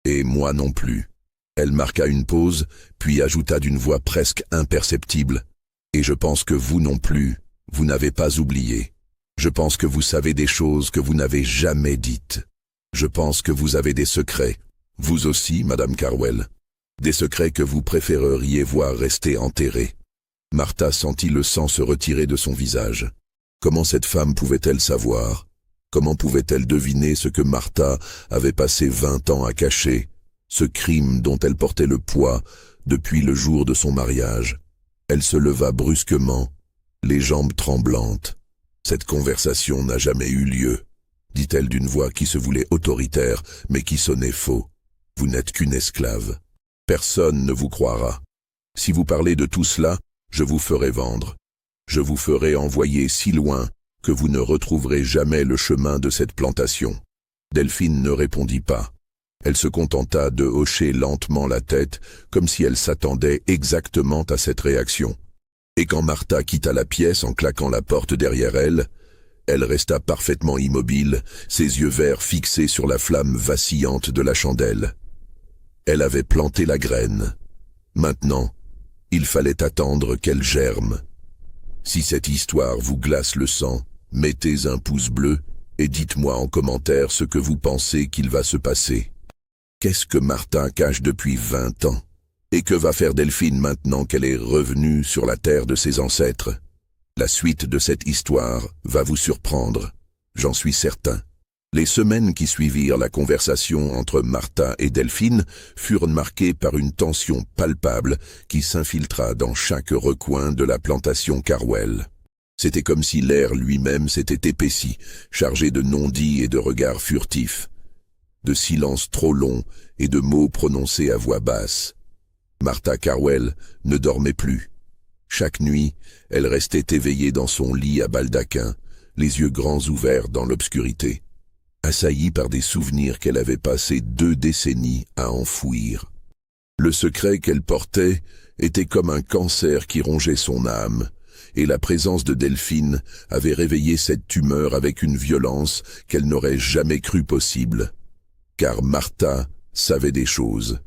Speaker 1: Et moi non plus. » Elle marqua une pause, puis ajouta d'une voix presque imperceptible. « Et je pense que vous non plus, vous n'avez pas oublié. Je pense que vous savez des choses que vous n'avez jamais dites. Je pense que vous avez des secrets. Vous aussi, Madame Carwell. Des secrets que vous préféreriez voir rester enterrés. » Martha sentit le sang se retirer de son visage. Comment cette femme pouvait-elle savoir? Comment pouvait-elle deviner ce que Martha avait passé 20 ans à cacher? Ce crime dont elle portait le poids depuis le jour de son mariage. Elle se leva brusquement, les jambes tremblantes. « Cette conversation n'a jamais eu lieu, » dit-elle d'une voix qui se voulait autoritaire, mais qui sonnait faux. « Vous n'êtes qu'une esclave. Personne ne vous croira. Si vous parlez de tout cela, je vous ferai vendre. Je vous ferai envoyer si loin que vous ne retrouverez jamais le chemin de cette plantation. » Delphine ne répondit pas. Elle se contenta de hocher lentement la tête, comme si elle s'attendait exactement à cette réaction. Et quand Martha quitta la pièce en claquant la porte derrière elle, elle resta parfaitement immobile, ses yeux verts fixés sur la flamme vacillante de la chandelle. Elle avait planté la graine. Maintenant, il fallait attendre qu'elle germe. Si cette histoire vous glace le sang, mettez un pouce bleu et dites-moi en commentaire ce que vous pensez qu'il va se passer. Qu'est-ce que Martha cache depuis 20 ans? Et que va faire Delphine maintenant qu'elle est revenue sur la terre de ses ancêtres? La suite de cette histoire va vous surprendre, j'en suis certain. Les semaines qui suivirent la conversation entre Martha et Delphine furent marquées par une tension palpable qui s'infiltra dans chaque recoin de la plantation Carwell. C'était comme si l'air lui-même s'était épaissi, chargé de non-dits et de regards furtifs, de silences trop longs et de mots prononcés à voix basse. Martha Carwell ne dormait plus. Chaque nuit, elle restait éveillée dans son lit à baldaquin, les yeux grands ouverts dans l'obscurité, assaillie par des souvenirs qu'elle avait passé 2 décennies à enfouir. Le secret qu'elle portait était comme un cancer qui rongeait son âme, et la présence de Delphine avait réveillé cette tumeur avec une violence qu'elle n'aurait jamais cru possible. Car Martha savait des choses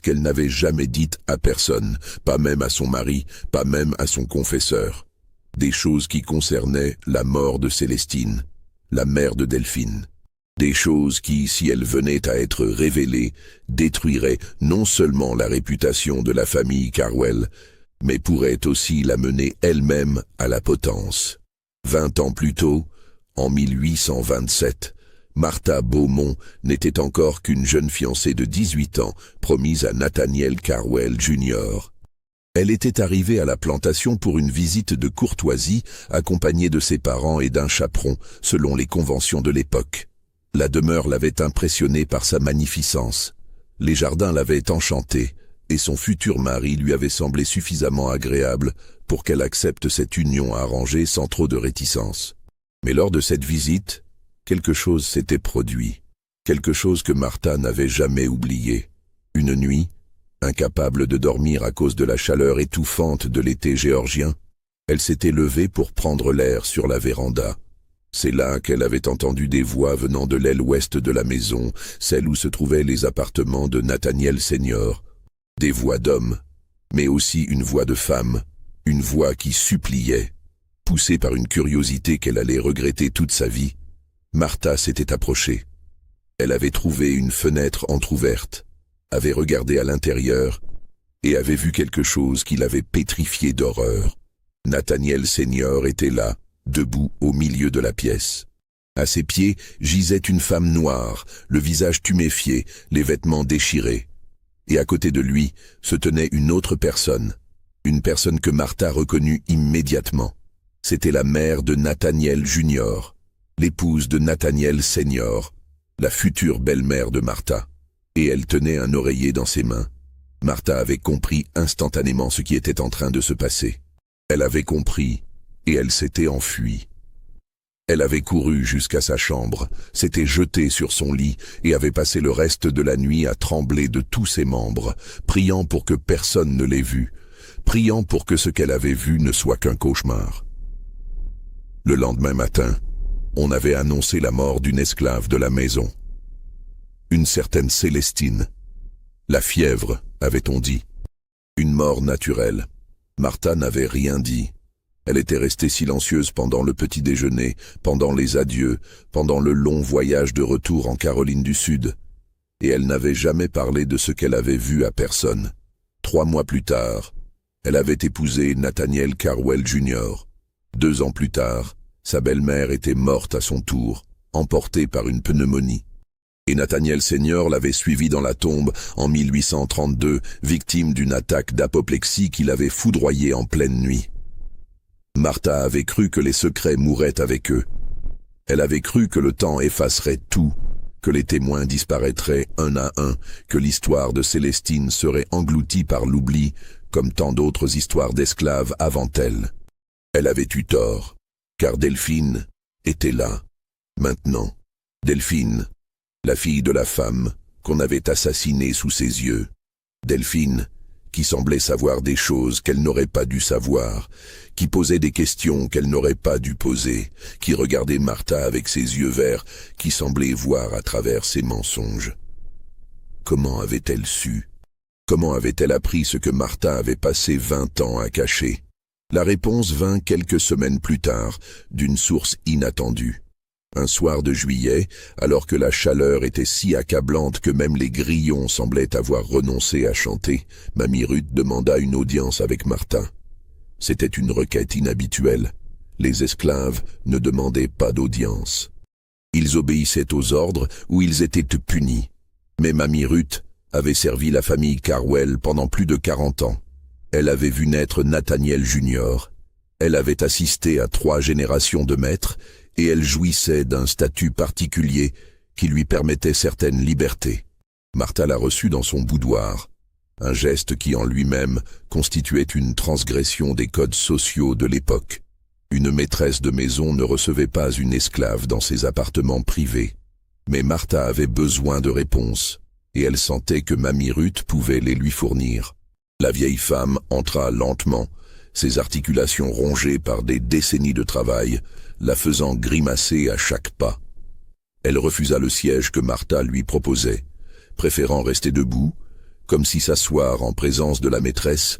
Speaker 1: qu'elle n'avait jamais dites à personne, pas même à son mari, pas même à son confesseur. Des choses qui concernaient la mort de Célestine, la mère de Delphine. Des choses qui, si elles venaient à être révélées, détruiraient non seulement la réputation de la famille Carwell, mais pourraient aussi la mener elle-même à la potence. 20 ans plus tôt, en 1827, Martha Beaumont n'était encore qu'une jeune fiancée de 18 ans, promise à Nathaniel Carwell Jr. Elle était arrivée à la plantation pour une visite de courtoisie, accompagnée de ses parents et d'un chaperon, selon les conventions de l'époque. La demeure l'avait impressionnée par sa magnificence. Les jardins l'avaient enchantée, et son futur mari lui avait semblé suffisamment agréable pour qu'elle accepte cette union arrangée sans trop de réticence. Mais lors de cette visite, quelque chose s'était produit, quelque chose que Martha n'avait jamais oublié. Une nuit, incapable de dormir à cause de la chaleur étouffante de l'été géorgien, elle s'était levée pour prendre l'air sur la véranda. C'est là qu'elle avait entendu des voix venant de l'aile ouest de la maison, celle où se trouvaient les appartements de Nathaniel Senior. Des voix d'hommes, mais aussi une voix de femme, une voix qui suppliait. Poussée par une curiosité qu'elle allait regretter toute sa vie, Martha s'était approchée. Elle avait trouvé une fenêtre entr'ouverte, avait regardé à l'intérieur et avait vu quelque chose qui l'avait pétrifiée d'horreur. Nathaniel Senior était là, debout au milieu de la pièce. À ses pieds gisait une femme noire, le visage tuméfié, les vêtements déchirés. Et à côté de lui se tenait une autre personne, une personne que Martha reconnut immédiatement. C'était la mère de Nathaniel Junior, l'épouse de Nathaniel Senior, la future belle-mère de Martha. Et elle tenait un oreiller dans ses mains. Martha avait compris instantanément ce qui était en train de se passer. Elle avait compris, et elle s'était enfuie. Elle avait couru jusqu'à sa chambre, s'était jetée sur son lit et avait passé le reste de la nuit à trembler de tous ses membres, priant pour que personne ne l'ait vue, priant pour que ce qu'elle avait vu ne soit qu'un cauchemar. Le lendemain matin, on avait annoncé la mort d'une esclave de la maison. Une certaine Célestine. La fièvre, avait-on dit. Une mort naturelle. Martha n'avait rien dit. Elle était restée silencieuse pendant le petit déjeuner, pendant les adieux, pendant le long voyage de retour en Caroline du Sud. Et elle n'avait jamais parlé de ce qu'elle avait vu à personne. 3 mois plus tard, elle avait épousé Nathaniel Carwell Jr. 2 ans plus tard, sa belle-mère était morte à son tour, emportée par une pneumonie. Et Nathaniel Senior l'avait suivi dans la tombe en 1832, victime d'une attaque d'apoplexie qui l'avait foudroyé en pleine nuit. Martha avait cru que les secrets mourraient avec eux. Elle avait cru que le temps effacerait tout, que les témoins disparaîtraient un à un, que l'histoire de Célestine serait engloutie par l'oubli, comme tant d'autres histoires d'esclaves avant elle. Elle avait eu tort, car Delphine était là, maintenant. Delphine, la fille de la femme qu'on avait assassinée sous ses yeux. Delphine, qui semblait savoir des choses qu'elle n'aurait pas dû savoir, qui posait des questions qu'elle n'aurait pas dû poser, qui regardait Martha avec ses yeux verts, qui semblait voir à travers ses mensonges. Comment avait-elle su? Comment avait-elle appris ce que Martha avait passé 20 ans à cacher? La réponse vint quelques semaines plus tard, d'une source inattendue. Un soir de juillet, alors que la chaleur était si accablante que même les grillons semblaient avoir renoncé à chanter, Mamie Ruth demanda une audience avec Martha. C'était une requête inhabituelle. Les esclaves ne demandaient pas d'audience. Ils obéissaient aux ordres ou ils étaient punis. Mais Mamie Ruth avait servi la famille Carwell pendant plus de 40 ans. Elle avait vu naître Nathaniel Junior. Elle avait assisté à 3 générations de maîtres et elle jouissait d'un statut particulier qui lui permettait certaines libertés. Martha la reçut dans son boudoir, un geste qui en lui-même constituait une transgression des codes sociaux de l'époque. Une maîtresse de maison ne recevait pas une esclave dans ses appartements privés. Mais Martha avait besoin de réponses, et elle sentait que Mamie Ruth pouvait les lui fournir. La vieille femme entra lentement, ses articulations rongées par des décennies de travail, la faisant grimacer à chaque pas. Elle refusa le siège que Martha lui proposait, préférant rester debout, comme si s'asseoir en présence de la maîtresse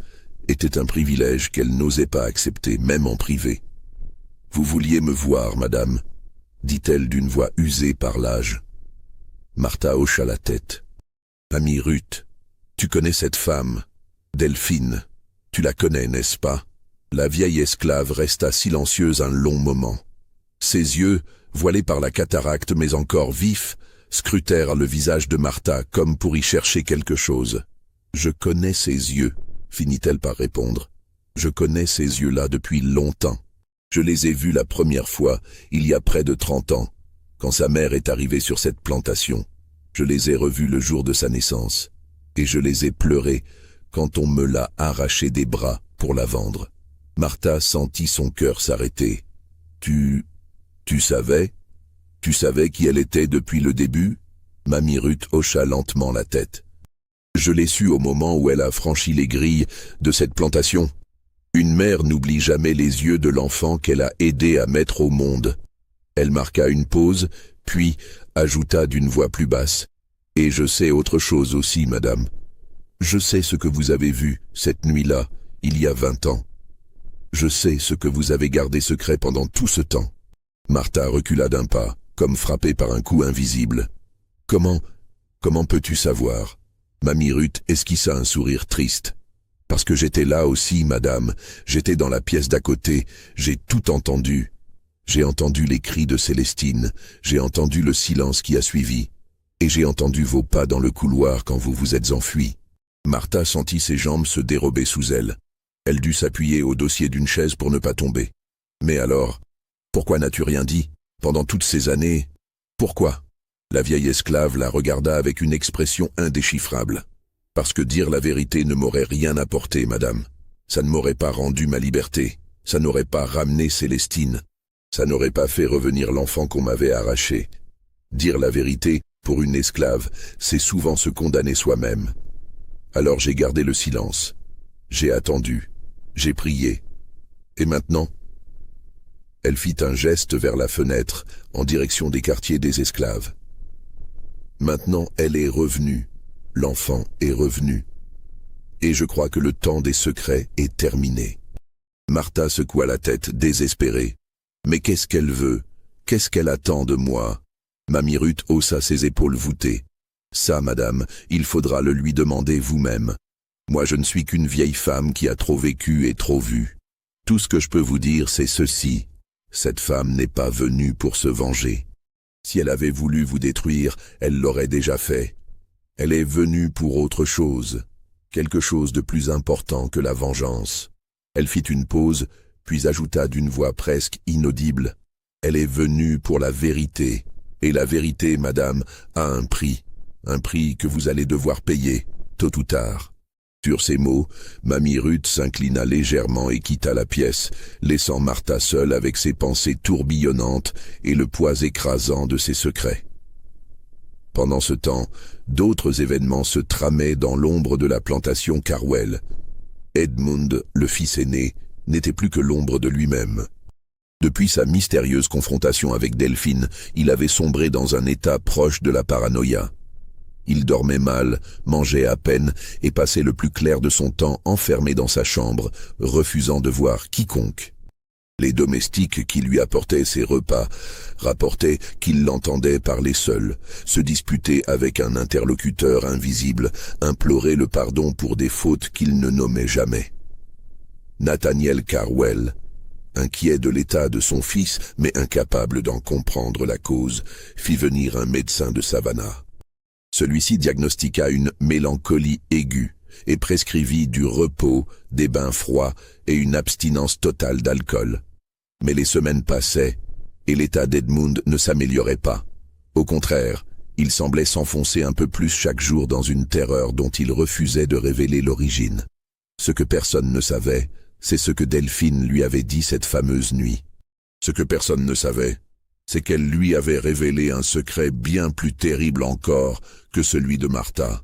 Speaker 1: était un privilège qu'elle n'osait pas accepter, même en privé. « Vous vouliez me voir, madame ?» dit-elle d'une voix usée par l'âge. Martha hocha la tête. « Amie Ruth, tu connais cette femme, Delphine, tu la connais, n'est-ce pas ?» La vieille esclave resta silencieuse un long moment. Ses yeux, voilés par la cataracte mais encore vifs, scrutèrent le visage de Martha comme pour y chercher quelque chose. « Je connais ses yeux », finit-elle par répondre. « Je connais ces yeux-là depuis longtemps. Je les ai vus la première fois, il y a près de 30 ans, quand sa mère est arrivée sur cette plantation. Je les ai revus le jour de sa naissance, et je les ai pleurés quand on me l'a arrachée des bras pour la vendre. Martha sentit son cœur s'arrêter. Tu savais? Tu savais qui elle était depuis le début? Mamie Ruth hocha lentement la tête. Je l'ai su au moment où elle a franchi les grilles de cette plantation. Une mère n'oublie jamais les yeux de l'enfant qu'elle a aidé à mettre au monde. Elle marqua une pause, puis ajouta d'une voix plus basse. Et je sais autre chose aussi, madame. Je sais ce que vous avez vu cette nuit-là, il y a 20 ans. Je sais ce que vous avez gardé secret pendant tout ce temps. Martha recula d'un pas, comme frappée par un coup invisible. Comment peux-tu savoir? Mamie Ruth esquissa un sourire triste. Parce que j'étais là aussi, madame. J'étais dans la pièce d'à côté. J'ai tout entendu. J'ai entendu les cris de Célestine. J'ai entendu le silence qui a suivi. Et j'ai entendu vos pas dans le couloir quand vous vous êtes enfui. Martha sentit ses jambes se dérober sous elle. Elle dut s'appuyer au dossier d'une chaise pour ne pas tomber. Mais alors, pourquoi n'as-tu rien dit? Pendant toutes ces années, pourquoi? La vieille esclave la regarda avec une expression indéchiffrable. Parce que dire la vérité ne m'aurait rien apporté, madame. Ça ne m'aurait pas rendu ma liberté. Ça n'aurait pas ramené Célestine. Ça n'aurait pas fait revenir l'enfant qu'on m'avait arraché. Dire la vérité, pour une esclave, c'est souvent se condamner soi-même. Alors j'ai gardé le silence. J'ai attendu. J'ai prié. Et maintenant? Elle fit un geste vers la fenêtre, en direction des quartiers des esclaves. Maintenant, elle est revenue. L'enfant est revenu. Et je crois que le temps des secrets est terminé. Martha secoua la tête, désespérée. Mais qu'est-ce qu'elle veut? Qu'est-ce qu'elle attend de moi? Mamie Ruth haussa ses épaules voûtées. Ça, madame, il faudra le lui demander vous-même. Moi, je ne suis qu'une vieille femme qui a trop vécu et trop vu. Tout ce que je peux vous dire, c'est ceci. Cette femme n'est pas venue pour se venger. Si elle avait voulu vous détruire, elle l'aurait déjà fait. Elle est venue pour autre chose, quelque chose de plus important que la vengeance. Elle fit une pause, puis ajouta d'une voix presque inaudible. Elle est venue pour la vérité. Et la vérité, madame, a un prix que vous allez devoir payer, tôt ou tard. Sur ces mots, Mamie Ruth s'inclina légèrement et quitta la pièce, laissant Martha seule avec ses pensées tourbillonnantes et le poids écrasant de ses secrets. Pendant ce temps, d'autres événements se tramaient dans l'ombre de la plantation Carwell. Edmund, le fils aîné, n'était plus que l'ombre de lui-même. Depuis sa mystérieuse confrontation avec Delphine, il avait sombré dans un état proche de la paranoïa. Il dormait mal, mangeait à peine et passait le plus clair de son temps enfermé dans sa chambre, refusant de voir quiconque. Les domestiques qui lui apportaient ses repas rapportaient qu'il l'entendait parler seul, se disputer avec un interlocuteur invisible, implorer le pardon pour des fautes qu'il ne nommait jamais. Nathaniel Carwell, inquiet de l'état de son fils, mais incapable d'en comprendre la cause, fit venir un médecin de Savannah. Celui-ci diagnostiqua une mélancolie aiguë et prescrivit du repos, des bains froids et une abstinence totale d'alcool. Mais les semaines passaient et l'état d'Edmund ne s'améliorait pas. Au contraire, il semblait s'enfoncer un peu plus chaque jour dans une terreur dont il refusait de révéler l'origine. Ce que personne ne savait, c'est ce que Delphine lui avait dit cette fameuse nuit. Ce que personne ne savait, c'est qu'elle lui avait révélé un secret bien plus terrible encore que celui de Martha.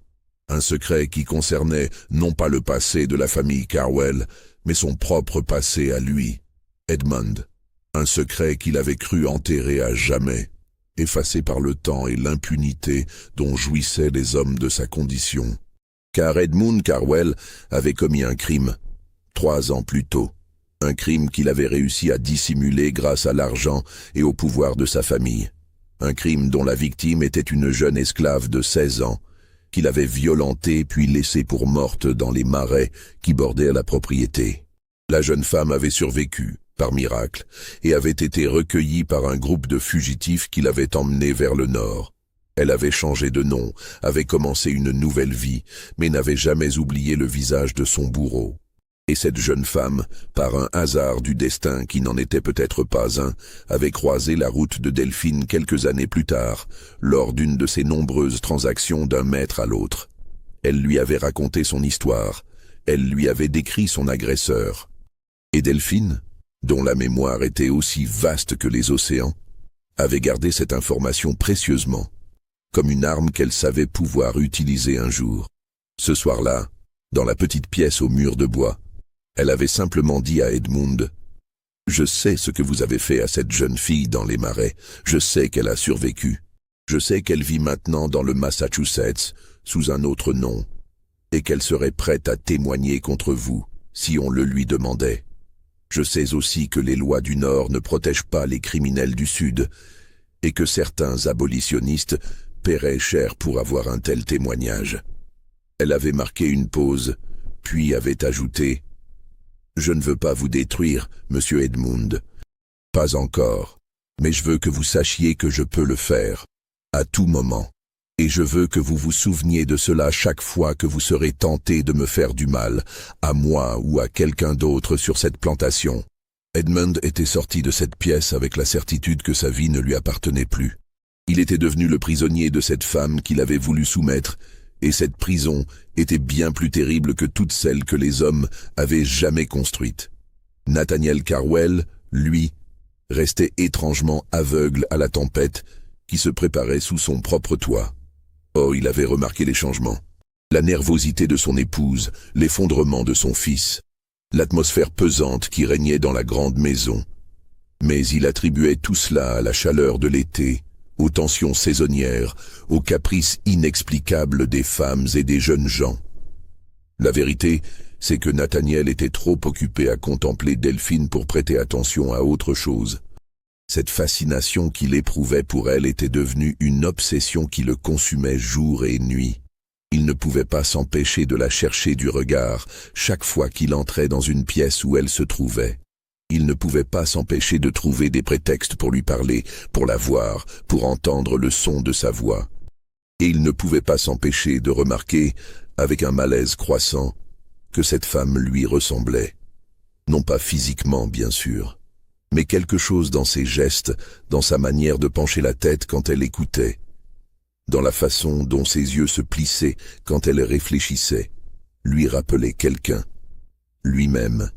Speaker 1: Un secret qui concernait non pas le passé de la famille Carwell, mais son propre passé à lui, Edmund. Un secret qu'il avait cru enterré à jamais, effacé par le temps et l'impunité dont jouissaient les hommes de sa condition. Car Edmund Carwell avait commis un crime, 3 ans plus tôt. Un crime qu'il avait réussi à dissimuler grâce à l'argent et au pouvoir de sa famille. Un crime dont la victime était une jeune esclave de 16 ans, qu'il avait violentée puis laissée pour morte dans les marais qui bordaient la propriété. La jeune femme avait survécu, par miracle, et avait été recueillie par un groupe de fugitifs qui l'avaient emmenée vers le nord. Elle avait changé de nom, avait commencé une nouvelle vie, mais n'avait jamais oublié le visage de son bourreau. Et cette jeune femme, par un hasard du destin qui n'en était peut-être pas un, avait croisé la route de Delphine quelques années plus tard, lors d'une de ses nombreuses transactions d'un maître à l'autre. Elle lui avait raconté son histoire, Elle lui avait décrit son agresseur. Et Delphine, dont la mémoire était aussi vaste que les océans, avait gardé cette information précieusement, comme une arme qu'elle savait pouvoir utiliser un jour. Ce soir-là, dans la petite pièce au mur de bois, elle avait simplement dit à Edmund: « Je sais ce que vous avez fait à cette jeune fille dans les marais. Je sais qu'elle a survécu. Je sais qu'elle vit maintenant dans le Massachusetts, sous un autre nom, et qu'elle serait prête à témoigner contre vous, si on le lui demandait. Je sais aussi que les lois du Nord ne protègent pas les criminels du Sud, et que certains abolitionnistes paieraient cher pour avoir un tel témoignage. » Elle avait marqué une pause, puis avait ajouté: « Je ne veux pas vous détruire, monsieur Edmund. Pas encore, mais je veux que vous sachiez que je peux le faire, à tout moment. Et je veux que vous vous souveniez de cela chaque fois que vous serez tenté de me faire du mal, à moi ou à quelqu'un d'autre sur cette plantation. » Edmund était sorti de cette pièce avec la certitude que sa vie ne lui appartenait plus. Il était devenu le prisonnier de cette femme qu'il avait voulu soumettre, et cette prison était bien plus terrible que toutes celles que les hommes avaient jamais construites. Nathaniel Carwell, lui, restait étrangement aveugle à la tempête qui se préparait sous son propre toit. Oh, il avait remarqué les changements. La nervosité de son épouse, l'effondrement de son fils, l'atmosphère pesante qui régnait dans la grande maison. Mais il attribuait tout cela à la chaleur de l'été, aux tensions saisonnières, aux caprices inexplicables des femmes et des jeunes gens. La vérité, c'est que Nathaniel était trop occupé à contempler Delphine pour prêter attention à autre chose. Cette fascination qu'il éprouvait pour elle était devenue une obsession qui le consumait jour et nuit. Il ne pouvait pas s'empêcher de la chercher du regard chaque fois qu'il entrait dans une pièce où elle se trouvait. Il ne pouvait pas s'empêcher de trouver des prétextes pour lui parler, pour la voir, pour entendre le son de sa voix. Et il ne pouvait pas s'empêcher de remarquer, avec un malaise croissant, que cette femme lui ressemblait. Non pas physiquement, bien sûr, mais quelque chose dans ses gestes, dans sa manière de pencher la tête quand elle écoutait, dans la façon dont ses yeux se plissaient quand elle réfléchissait, lui rappelait quelqu'un, lui-même.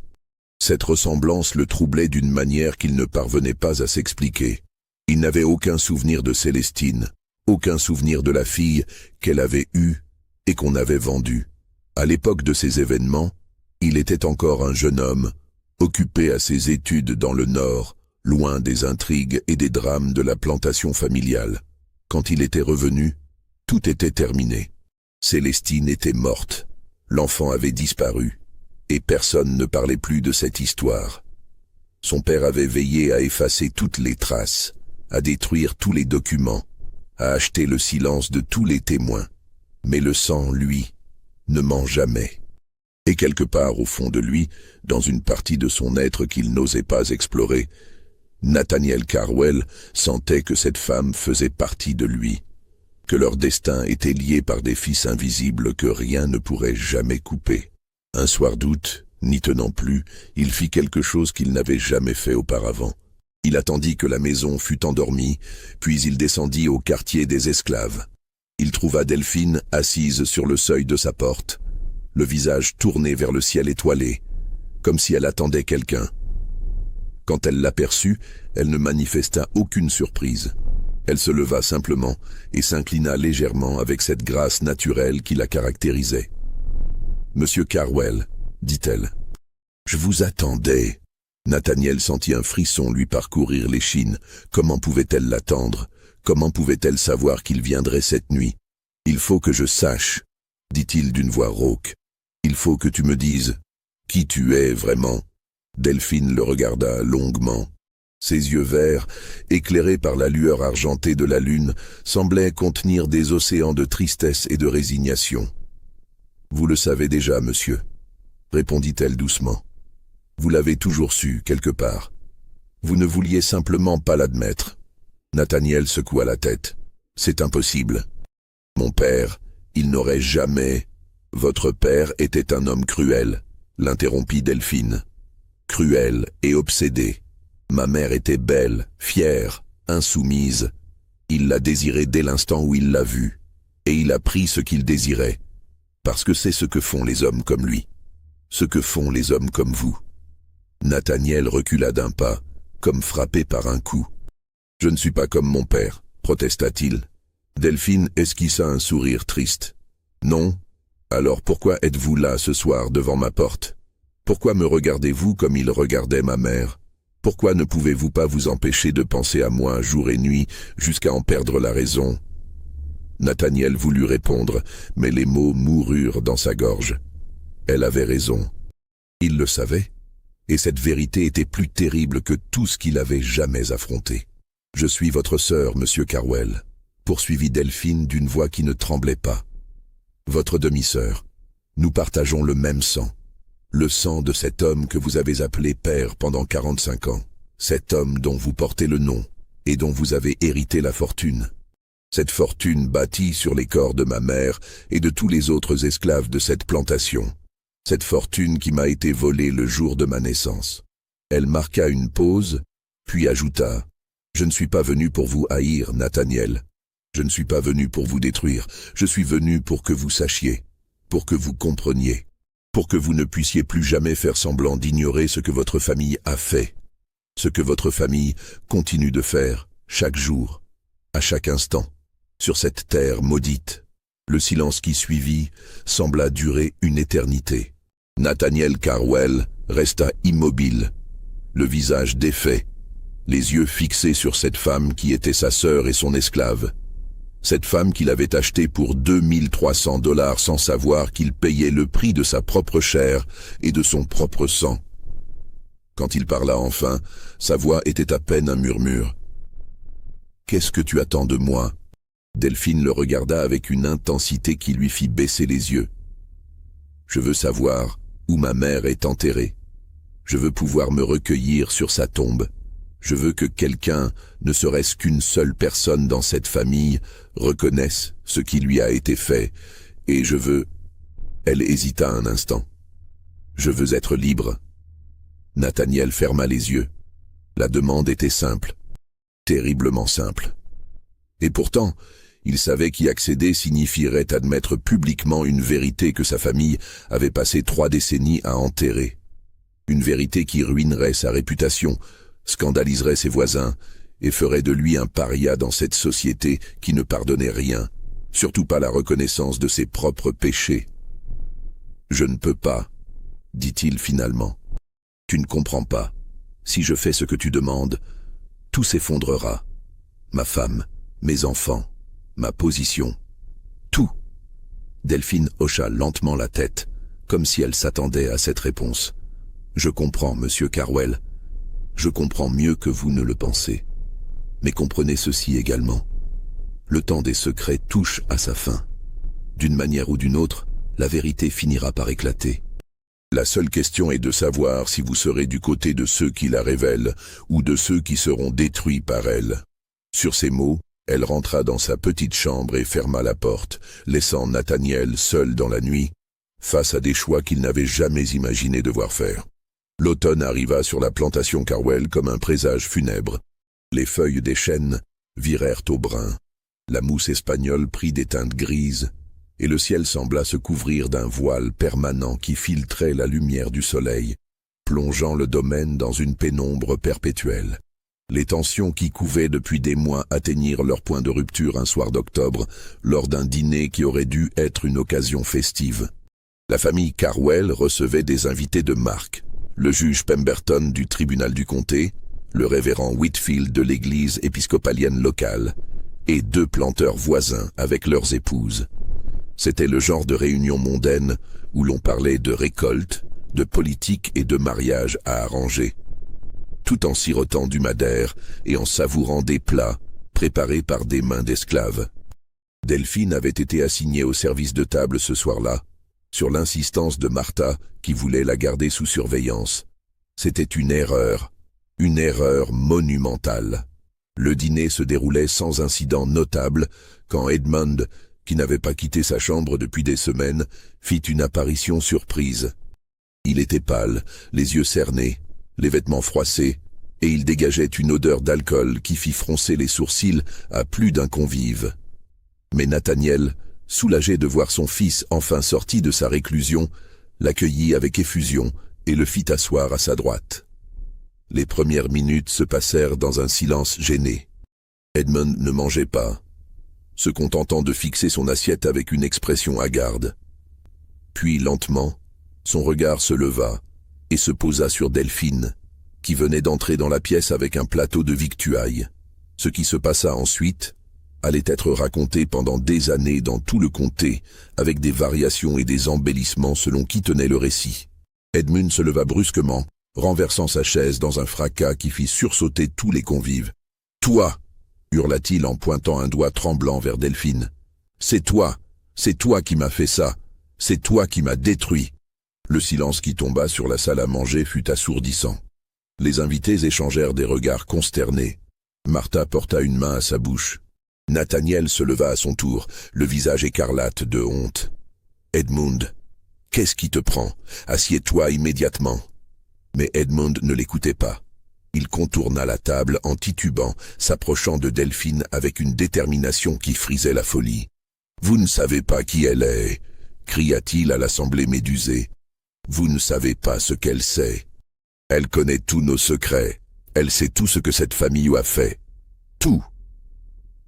Speaker 1: Cette ressemblance le troublait d'une manière qu'il ne parvenait pas à s'expliquer. Il n'avait aucun souvenir de Célestine, aucun souvenir de la fille qu'elle avait eue et qu'on avait vendue. À l'époque de ces événements, il était encore un jeune homme, occupé à ses études dans le Nord, loin des intrigues et des drames de la plantation familiale. Quand il était revenu, tout était terminé. Célestine était morte, l'enfant avait disparu. Et personne ne parlait plus de cette histoire. Son père avait veillé à effacer toutes les traces, à détruire tous les documents, à acheter le silence de tous les témoins. Mais le sang, lui, ne ment jamais. Et quelque part au fond de lui, dans une partie de son être qu'il n'osait pas explorer, Nathaniel Carwell sentait que cette femme faisait partie de lui, que leur destin était lié par des fils invisibles que rien ne pourrait jamais couper. Un soir d'août, n'y tenant plus, il fit quelque chose qu'il n'avait jamais fait auparavant. Il attendit que la maison fût endormie, puis il descendit au quartier des esclaves. Il trouva Delphine assise sur le seuil de sa porte, le visage tourné vers le ciel étoilé, comme si elle attendait quelqu'un. Quand elle l'aperçut, elle ne manifesta aucune surprise. Elle se leva simplement et s'inclina légèrement avec cette grâce naturelle qui la caractérisait. « Monsieur Carwell, dit-elle. »« Je vous attendais. » Nathaniel sentit un frisson lui parcourir l'échine. Comment pouvait-elle l'attendre? Comment pouvait-elle savoir qu'il viendrait cette nuit? « Il faut que je sache, » dit-il d'une voix rauque. « Il faut que tu me dises qui tu es vraiment. » Delphine le regarda longuement. Ses yeux verts, éclairés par la lueur argentée de la lune, semblaient contenir des océans de tristesse et de résignation. « Vous le savez déjà, monsieur, » répondit-elle doucement. « Vous l'avez toujours su, quelque part. Vous ne vouliez simplement pas l'admettre. » Nathaniel secoua la tête. « C'est impossible. Mon père, il n'aurait jamais... » « Votre père était un homme cruel, » l'interrompit Delphine. « Cruel et obsédé. Ma mère était belle, fière, insoumise. Il l'a désirée dès l'instant où il l'a vue, et il a pris ce qu'il désirait. Parce que c'est ce que font les hommes comme lui. Ce que font les hommes comme vous. Nathaniel recula d'un pas, comme frappé par un coup. « Je ne suis pas comme mon père », protesta-t-il. Delphine esquissa un sourire triste. « Non? Alors pourquoi êtes-vous là ce soir devant ma porte? Pourquoi me regardez-vous comme il regardait ma mère? Pourquoi ne pouvez-vous pas vous empêcher de penser à moi jour et nuit jusqu'à en perdre la raison ?» Nathaniel voulut répondre, mais les mots moururent dans sa gorge. Elle avait raison. Il le savait, et cette vérité était plus terrible que tout ce qu'il avait jamais affronté. « Je suis votre sœur, monsieur Carwell », poursuivit Delphine d'une voix qui ne tremblait pas. « Votre demi-sœur. Nous partageons le même sang. Le sang de cet homme que vous avez appelé père pendant 45 ans. Cet homme dont vous portez le nom et dont vous avez hérité la fortune. Cette fortune bâtie sur les corps de ma mère et de tous les autres esclaves de cette plantation. Cette fortune qui m'a été volée le jour de ma naissance. » Elle marqua une pause, puis ajouta « Je ne suis pas venu pour vous haïr, Nathaniel. Je ne suis pas venu pour vous détruire. Je suis venu pour que vous sachiez, pour que vous compreniez, pour que vous ne puissiez plus jamais faire semblant d'ignorer ce que votre famille a fait, ce que votre famille continue de faire chaque jour, à chaque instant, sur cette terre maudite. » Le silence qui suivit sembla durer une éternité. Nathaniel Carwell resta immobile, le visage défait, les yeux fixés sur cette femme qui était sa sœur et son esclave. Cette femme qu'il avait achetée pour $2300 sans savoir qu'il payait le prix de sa propre chair et de son propre sang. Quand il parla enfin, sa voix était à peine un murmure. « Qu'est-ce que tu attends de moi ?» Delphine le regarda avec une intensité qui lui fit baisser les yeux. « Je veux savoir où ma mère est enterrée. Je veux pouvoir me recueillir sur sa tombe. Je veux que quelqu'un, ne serait-ce qu'une seule personne dans cette famille, reconnaisse ce qui lui a été fait. Et je veux... » Elle hésita un instant. « Je veux être libre. » Nathaniel ferma les yeux. La demande était simple, terriblement simple. Et pourtant, il savait qu'y accéder signifierait admettre publiquement une vérité que sa famille avait passé 3 décennies à enterrer. Une vérité qui ruinerait sa réputation, scandaliserait ses voisins et ferait de lui un paria dans cette société qui ne pardonnait rien, surtout pas la reconnaissance de ses propres péchés. « Je ne peux pas, » dit-il finalement. « Tu ne comprends pas. Si je fais ce que tu demandes, tout s'effondrera. Ma femme, mes enfants, ma position, tout. » Delphine hocha lentement la tête, comme si elle s'attendait à cette réponse. « Je comprends, monsieur Carwell. Je comprends mieux que vous ne le pensez. Mais comprenez ceci également. Le temps des secrets touche à sa fin. D'une manière ou d'une autre, la vérité finira par éclater. La seule question est de savoir si vous serez du côté de ceux qui la révèlent ou de ceux qui seront détruits par elle. » Sur ces mots, elle rentra dans sa petite chambre et ferma la porte, laissant Nathaniel seul dans la nuit, face à des choix qu'il n'avait jamais imaginé devoir faire. L'automne arriva sur la plantation Carwell comme un présage funèbre. Les feuilles des chênes virèrent au brun. La mousse espagnole prit des teintes grises, et le ciel sembla se couvrir d'un voile permanent qui filtrait la lumière du soleil, plongeant le domaine dans une pénombre perpétuelle. Les tensions qui couvaient depuis des mois atteignirent leur point de rupture un soir d'octobre, lors d'un dîner qui aurait dû être une occasion festive. La famille Carwell recevait des invités de marque. Le juge Pemberton du tribunal du comté, le révérend Whitfield de l'église épiscopalienne locale, et 2 planteurs voisins avec leurs épouses. C'était le genre de réunion mondaine où l'on parlait de récolte, de politique et de mariage à arranger, tout en sirotant du madère et en savourant des plats préparés par des mains d'esclaves. Delphine avait été assignée au service de table ce soir-là, sur l'insistance de Martha qui voulait la garder sous surveillance. C'était une erreur monumentale. Le dîner se déroulait sans incident notable quand Edmund, qui n'avait pas quitté sa chambre depuis des semaines, fit une apparition surprise. Il était pâle, les yeux cernés, les vêtements froissés, et il dégageait une odeur d'alcool qui fit froncer les sourcils à plus d'un convive. Mais Nathaniel, soulagé de voir son fils enfin sorti de sa réclusion, l'accueillit avec effusion et le fit asseoir à sa droite. Les premières minutes se passèrent dans un silence gêné. Edmund ne mangeait pas, se contentant de fixer son assiette avec une expression hagarde. Puis, lentement, son regard se leva et se posa sur Delphine, qui venait d'entrer dans la pièce avec un plateau de victuailles. Ce qui se passa ensuite allait être raconté pendant des années dans tout le comté, avec des variations et des embellissements selon qui tenait le récit. Edmund se leva brusquement, renversant sa chaise dans un fracas qui fit sursauter tous les convives. « Toi !» hurla-t-il en pointant un doigt tremblant vers Delphine. « C'est toi qui m'as fait ça, c'est toi qui m'as détruit !» Le silence qui tomba sur la salle à manger fut assourdissant. Les invités échangèrent des regards consternés. Martha porta une main à sa bouche. Nathaniel se leva à son tour, le visage écarlate de honte. « Edmund, qu'est-ce qui te prend? Assieds-toi immédiatement. » Mais Edmund ne l'écoutait pas. Il contourna la table en titubant, s'approchant de Delphine avec une détermination qui frisait la folie. « Vous ne savez pas qui elle est !» cria-t-il à l'assemblée médusée. « Vous ne savez pas ce qu'elle sait. Elle connaît tous nos secrets. Elle sait tout ce que cette famille a fait. Tout !»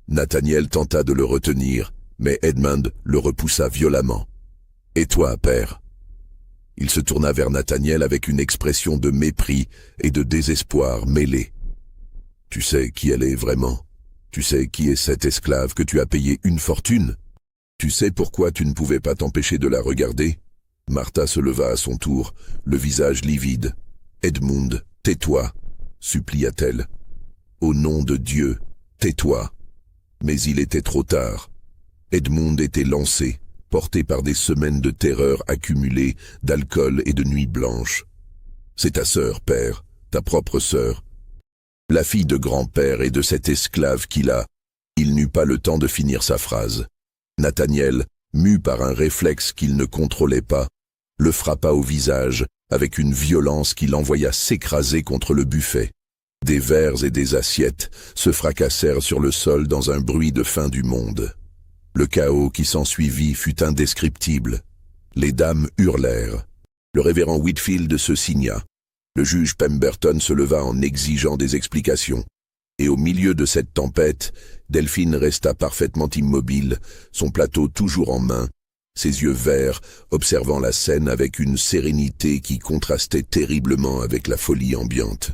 Speaker 1: Nathaniel tenta de le retenir, mais Edmund le repoussa violemment. « Et toi, père ?» Il se tourna vers Nathaniel avec une expression de mépris et de désespoir mêlés. « Tu sais qui elle est vraiment? Tu sais qui est cette esclave que tu as payé une fortune? Tu sais pourquoi tu ne pouvais pas t'empêcher de la regarder ?» Martha se leva à son tour, le visage livide. « Edmund, tais-toi !» supplia-t-elle. « Au nom de Dieu, tais-toi !» Mais il était trop tard. Edmund était lancé, porté par des semaines de terreur accumulées, d'alcool et de nuits blanches. « C'est ta sœur, père, ta propre sœur. La fille de grand-père et de cette esclave qu'il a. » Il n'eut pas le temps de finir sa phrase. Nathaniel, mu par un réflexe qu'il ne contrôlait pas, le frappa au visage avec une violence qui l'envoya s'écraser contre le buffet. Des verres et des assiettes se fracassèrent sur le sol dans un bruit de fin du monde. Le chaos qui s'ensuivit fut indescriptible. Les dames hurlèrent. Le révérend Whitfield se signa. Le juge Pemberton se leva en exigeant des explications. Et au milieu de cette tempête, Delphine resta parfaitement immobile, son plateau toujours en main, ses yeux verts observant la scène avec une sérénité qui contrastait terriblement avec la folie ambiante.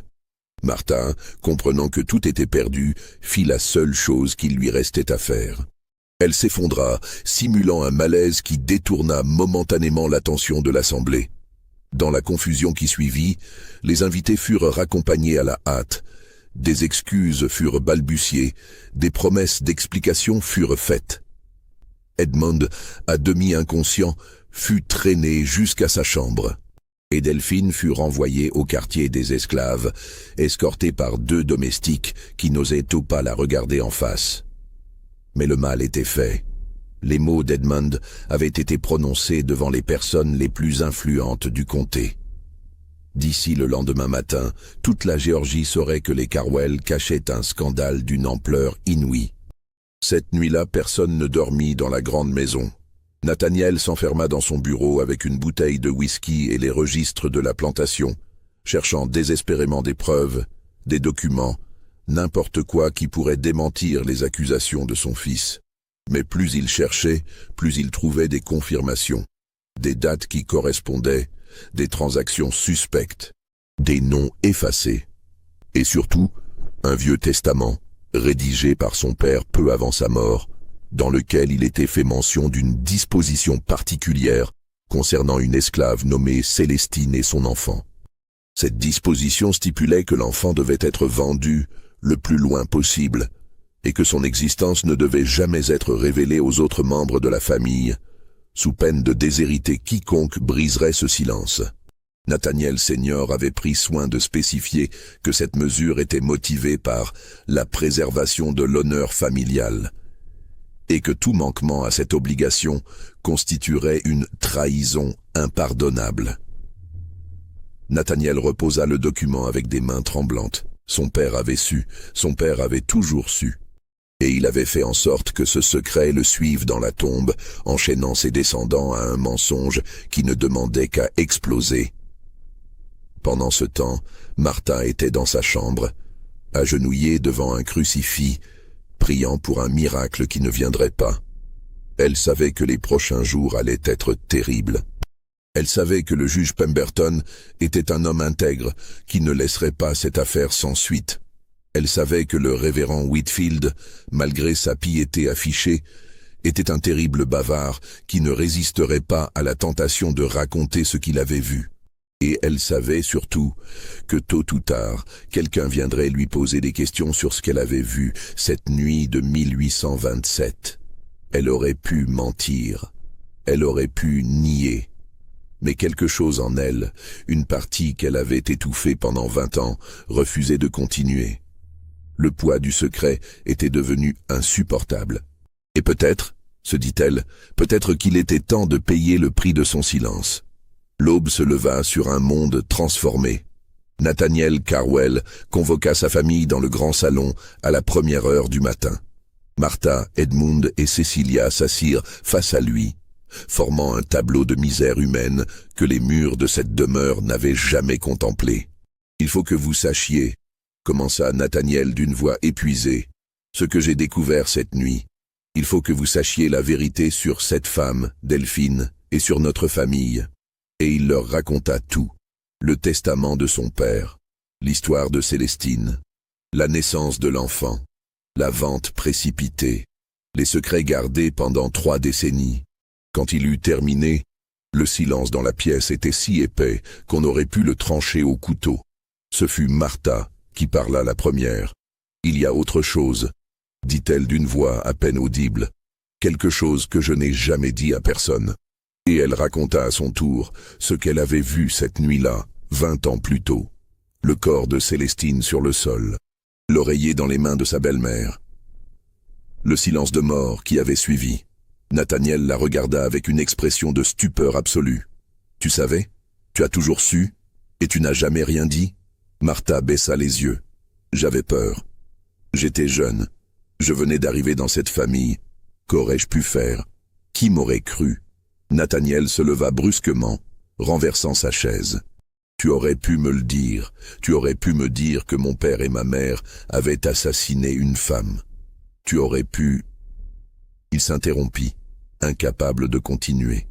Speaker 1: Martha, comprenant que tout était perdu, fit la seule chose qu'il lui restait à faire. Elle s'effondra, simulant un malaise qui détourna momentanément l'attention de l'assemblée. Dans la confusion qui suivit, les invités furent raccompagnés à la hâte. Des excuses furent balbutiées, des promesses d'explication furent faites. Edmund, à demi inconscient, fut traîné jusqu'à sa chambre. Et Delphine fut renvoyée au quartier des esclaves, escortée par 2 domestiques qui n'osaient tout pas la regarder en face. Mais le mal était fait. Les mots d'Edmund avaient été prononcés devant les personnes les plus influentes du comté. D'ici le lendemain matin, toute la Géorgie saurait que les Carwell cachaient un scandale d'une ampleur inouïe. Cette nuit-là, personne ne dormit dans la grande maison. Nathaniel s'enferma dans son bureau avec une bouteille de whisky et les registres de la plantation, cherchant désespérément des preuves, des documents, n'importe quoi qui pourrait démentir les accusations de son fils. Mais plus il cherchait, plus il trouvait des confirmations, des dates qui correspondaient, des transactions suspectes, des noms effacés, et surtout, un vieux testament, rédigé par son père peu avant sa mort, dans lequel il était fait mention d'une disposition particulière concernant une esclave nommée Célestine et son enfant. Cette disposition stipulait que l'enfant devait être vendu le plus loin possible, et que son existence ne devait jamais être révélée aux autres membres de la famille, sous peine de déshériter quiconque briserait ce silence. Nathaniel Senior avait pris soin de spécifier que cette mesure était motivée par la préservation de l'honneur familial, et que tout manquement à cette obligation constituerait une trahison impardonnable. Nathaniel reposa le document avec des mains tremblantes. Son père avait su, son père avait toujours su. Et il avait fait en sorte que ce secret le suive dans la tombe, enchaînant ses descendants à un mensonge qui ne demandait qu'à exploser. Pendant ce temps, Martha était dans sa chambre, agenouillée devant un crucifix, priant pour un miracle qui ne viendrait pas. Elle savait que les prochains jours allaient être terribles. Elle savait que le juge Pemberton était un homme intègre qui ne laisserait pas cette affaire sans suite. Elle savait que le révérend Whitfield, malgré sa piété affichée, était un terrible bavard qui ne résisterait pas à la tentation de raconter ce qu'il avait vu. Et elle savait surtout que tôt ou tard, quelqu'un viendrait lui poser des questions sur ce qu'elle avait vu cette nuit de 1827. Elle aurait pu mentir, elle aurait pu nier. Mais quelque chose en elle, une partie qu'elle avait étouffée pendant 20 ans, refusait de continuer. Le poids du secret était devenu insupportable. Et peut-être, se dit-elle, peut-être qu'il était temps de payer le prix de son silence. L'aube se leva sur un monde transformé. Nathaniel Carwell convoqua sa famille dans le grand salon à la première heure du matin. Martha, Edmund et Cecilia s'assirent face à lui, formant un tableau de misère humaine que les murs de cette demeure n'avaient jamais contemplé. « Il faut que vous sachiez, » commença Nathaniel d'une voix épuisée, « ce que j'ai découvert cette nuit. Il faut que vous sachiez la vérité sur cette femme, Delphine, et sur notre famille. » Et il leur raconta tout, le testament de son père, l'histoire de Célestine, la naissance de l'enfant, la vente précipitée, les secrets gardés pendant 3 décennies. Quand il eut terminé, le silence dans la pièce était si épais qu'on aurait pu le trancher au couteau. Ce fut Martha qui parla la première. « Il y a autre chose, » dit-elle d'une voix à peine audible, « quelque chose que je n'ai jamais dit à personne. » Et elle raconta à son tour ce qu'elle avait vu cette nuit-là, 20 ans plus tôt. Le corps de Célestine sur le sol, l'oreiller dans les mains de sa belle-mère. Le silence de mort qui avait suivi. Nathaniel la regarda avec une expression de stupeur absolue. « Tu savais? Tu as toujours su? Et tu n'as jamais rien dit ?» Martha baissa les yeux. « J'avais peur. J'étais jeune. Je venais d'arriver dans cette famille. Qu'aurais-je pu faire? Qui m'aurait cru ?» Nathaniel se leva brusquement, renversant sa chaise. « Tu aurais pu me le dire. Tu aurais pu me dire que mon père et ma mère avaient assassiné une femme. Tu aurais pu... » Il s'interrompit, incapable de continuer.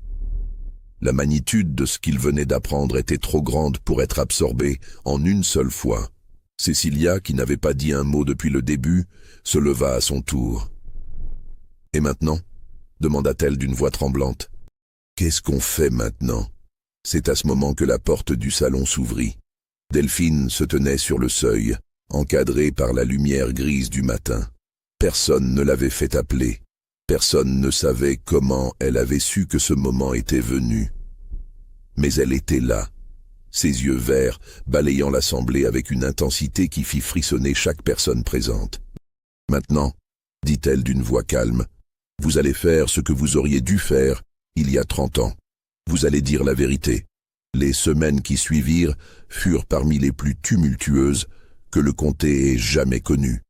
Speaker 1: La magnitude de ce qu'il venait d'apprendre était trop grande pour être absorbée en une seule fois. Cecilia, qui n'avait pas dit un mot depuis le début, se leva à son tour. « Et maintenant ?» demanda-t-elle d'une voix tremblante. « Qu'est-ce qu'on fait maintenant ?» C'est à ce moment que la porte du salon s'ouvrit. Delphine se tenait sur le seuil, encadrée par la lumière grise du matin. Personne ne l'avait fait appeler. Personne ne savait comment elle avait su que ce moment était venu. Mais elle était là, ses yeux verts balayant l'assemblée avec une intensité qui fit frissonner chaque personne présente. « Maintenant, » dit-elle d'une voix calme, « vous allez faire ce que vous auriez dû faire il y a 30 ans. Vous allez dire la vérité. Les semaines qui suivirent furent parmi les plus tumultueuses que le comté ait jamais connues.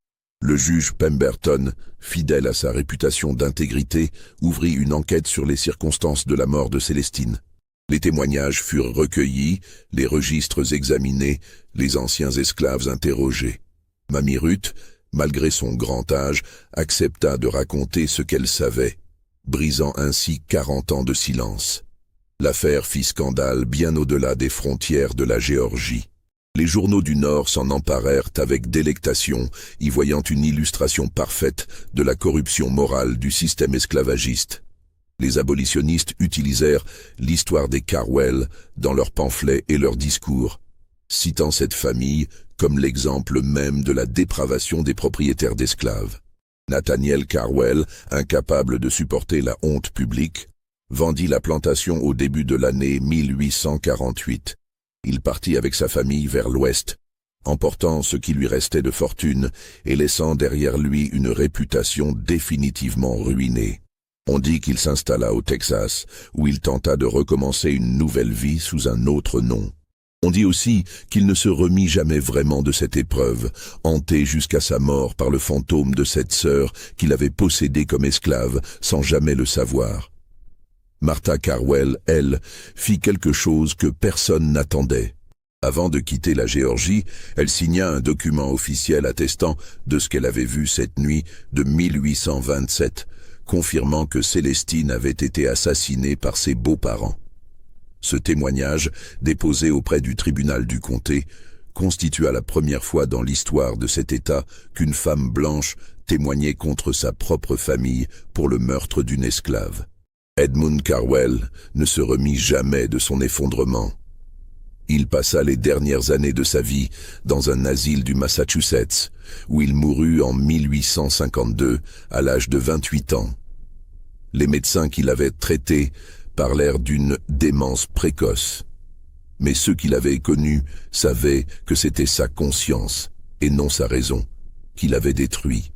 Speaker 1: Le juge Pemberton, fidèle à sa réputation d'intégrité, ouvrit une enquête sur les circonstances de la mort de Célestine. Les témoignages furent recueillis, les registres examinés, les anciens esclaves interrogés. Mamie Ruth, malgré son grand âge, accepta de raconter ce qu'elle savait, brisant ainsi 40 ans de silence. L'affaire fit scandale bien au-delà des frontières de la Géorgie. Les journaux du Nord s'en emparèrent avec délectation, y voyant une illustration parfaite de la corruption morale du système esclavagiste. Les abolitionnistes utilisèrent l'histoire des Carwell dans leurs pamphlets et leurs discours, citant cette famille comme l'exemple même de la dépravation des propriétaires d'esclaves. Nathaniel Carwell, incapable de supporter la honte publique, vendit la plantation au début de l'année 1848. Il partit avec sa famille vers l'ouest, emportant ce qui lui restait de fortune et laissant derrière lui une réputation définitivement ruinée. On dit qu'il s'installa au Texas, où il tenta de recommencer une nouvelle vie sous un autre nom. On dit aussi qu'il ne se remit jamais vraiment de cette épreuve, hanté jusqu'à sa mort par le fantôme de cette sœur qu'il avait possédée comme esclave sans jamais le savoir. Martha Carwell, elle, fit quelque chose que personne n'attendait. Avant de quitter la Géorgie, elle signa un document officiel attestant de ce qu'elle avait vu cette nuit de 1827, confirmant que Célestine avait été assassinée par ses beaux-parents. Ce témoignage, déposé auprès du tribunal du comté, constitua la première fois dans l'histoire de cet État qu'une femme blanche témoignait contre sa propre famille pour le meurtre d'une esclave. Edmund Carwell ne se remit jamais de son effondrement. Il passa les dernières années de sa vie dans un asile du Massachusetts, où il mourut en 1852, à l'âge de 28 ans. Les médecins qui l'avaient traité parlèrent d'une démence précoce. Mais ceux qui l'avaient connu savaient que c'était sa conscience, et non sa raison, qui l'avait détruit.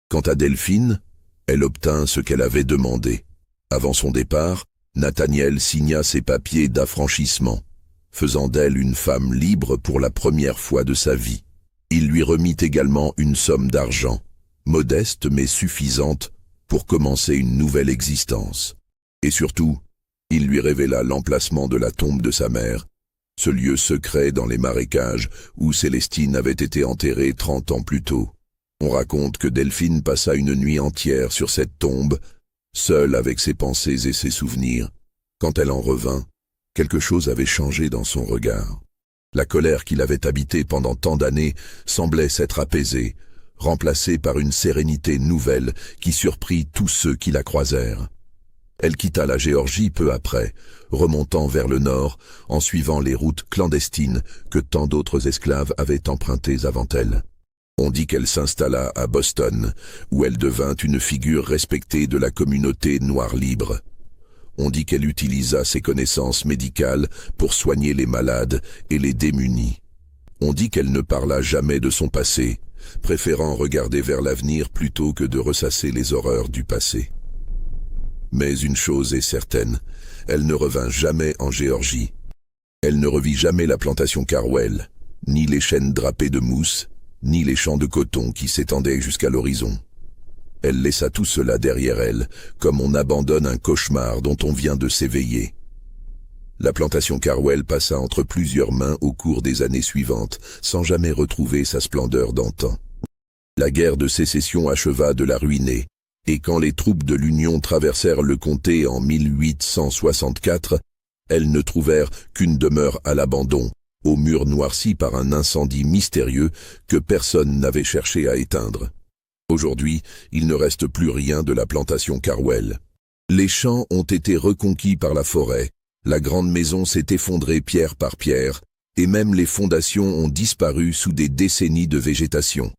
Speaker 1: Quant à Delphine, elle obtint ce qu'elle avait demandé. Avant son départ, Nathaniel signa ses papiers d'affranchissement, faisant d'elle une femme libre pour la première fois de sa vie. Il lui remit également une somme d'argent, modeste mais suffisante pour commencer une nouvelle existence. Et surtout, il lui révéla l'emplacement de la tombe de sa mère, ce lieu secret dans les marécages où Célestine avait été enterrée 30 ans plus tôt. On raconte que Delphine passa une nuit entière sur cette tombe, seule avec ses pensées et ses souvenirs. Quand elle en revint, quelque chose avait changé dans son regard. La colère qui l'avait habité pendant tant d'années semblait s'être apaisée, remplacée par une sérénité nouvelle qui surprit tous ceux qui la croisèrent. Elle quitta la Géorgie peu après, remontant vers le nord, en suivant les routes clandestines que tant d'autres esclaves avaient empruntées avant elle. On dit qu'elle s'installa à Boston, où elle devint une figure respectée de la communauté noire libre. On dit qu'elle utilisa ses connaissances médicales pour soigner les malades et les démunis. On dit qu'elle ne parla jamais de son passé, préférant regarder vers l'avenir plutôt que de ressasser les horreurs du passé. Mais une chose est certaine, elle ne revint jamais en Géorgie. Elle ne revit jamais la plantation Carwell, ni les chênes drapés de mousse, ni les champs de coton qui s'étendaient jusqu'à l'horizon. Elle laissa tout cela derrière elle, comme on abandonne un cauchemar dont on vient de s'éveiller. La plantation Carwell passa entre plusieurs mains au cours des années suivantes, sans jamais retrouver sa splendeur d'antan. La guerre de sécession acheva de la ruiner, et quand les troupes de l'Union traversèrent le comté en 1864, elles ne trouvèrent qu'une demeure à l'abandon, aux murs noircis par un incendie mystérieux que personne n'avait cherché à éteindre. Aujourd'hui, il ne reste plus rien de la plantation Carwell. Les champs ont été reconquis par la forêt, la grande maison s'est effondrée pierre par pierre, et même les fondations ont disparu sous des décennies de végétation.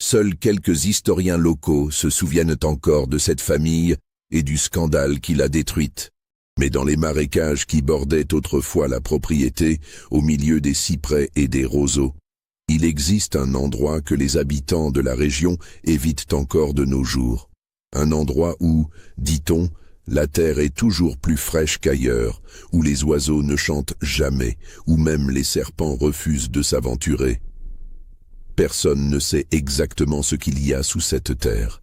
Speaker 1: Seuls quelques historiens locaux se souviennent encore de cette famille et du scandale qui l'a détruite. Mais dans les marécages qui bordaient autrefois la propriété, au milieu des cyprès et des roseaux, il existe un endroit que les habitants de la région évitent encore de nos jours. Un endroit où, dit-on, la terre est toujours plus fraîche qu'ailleurs, où les oiseaux ne chantent jamais, où même les serpents refusent de s'aventurer. Personne ne sait exactement ce qu'il y a sous cette terre.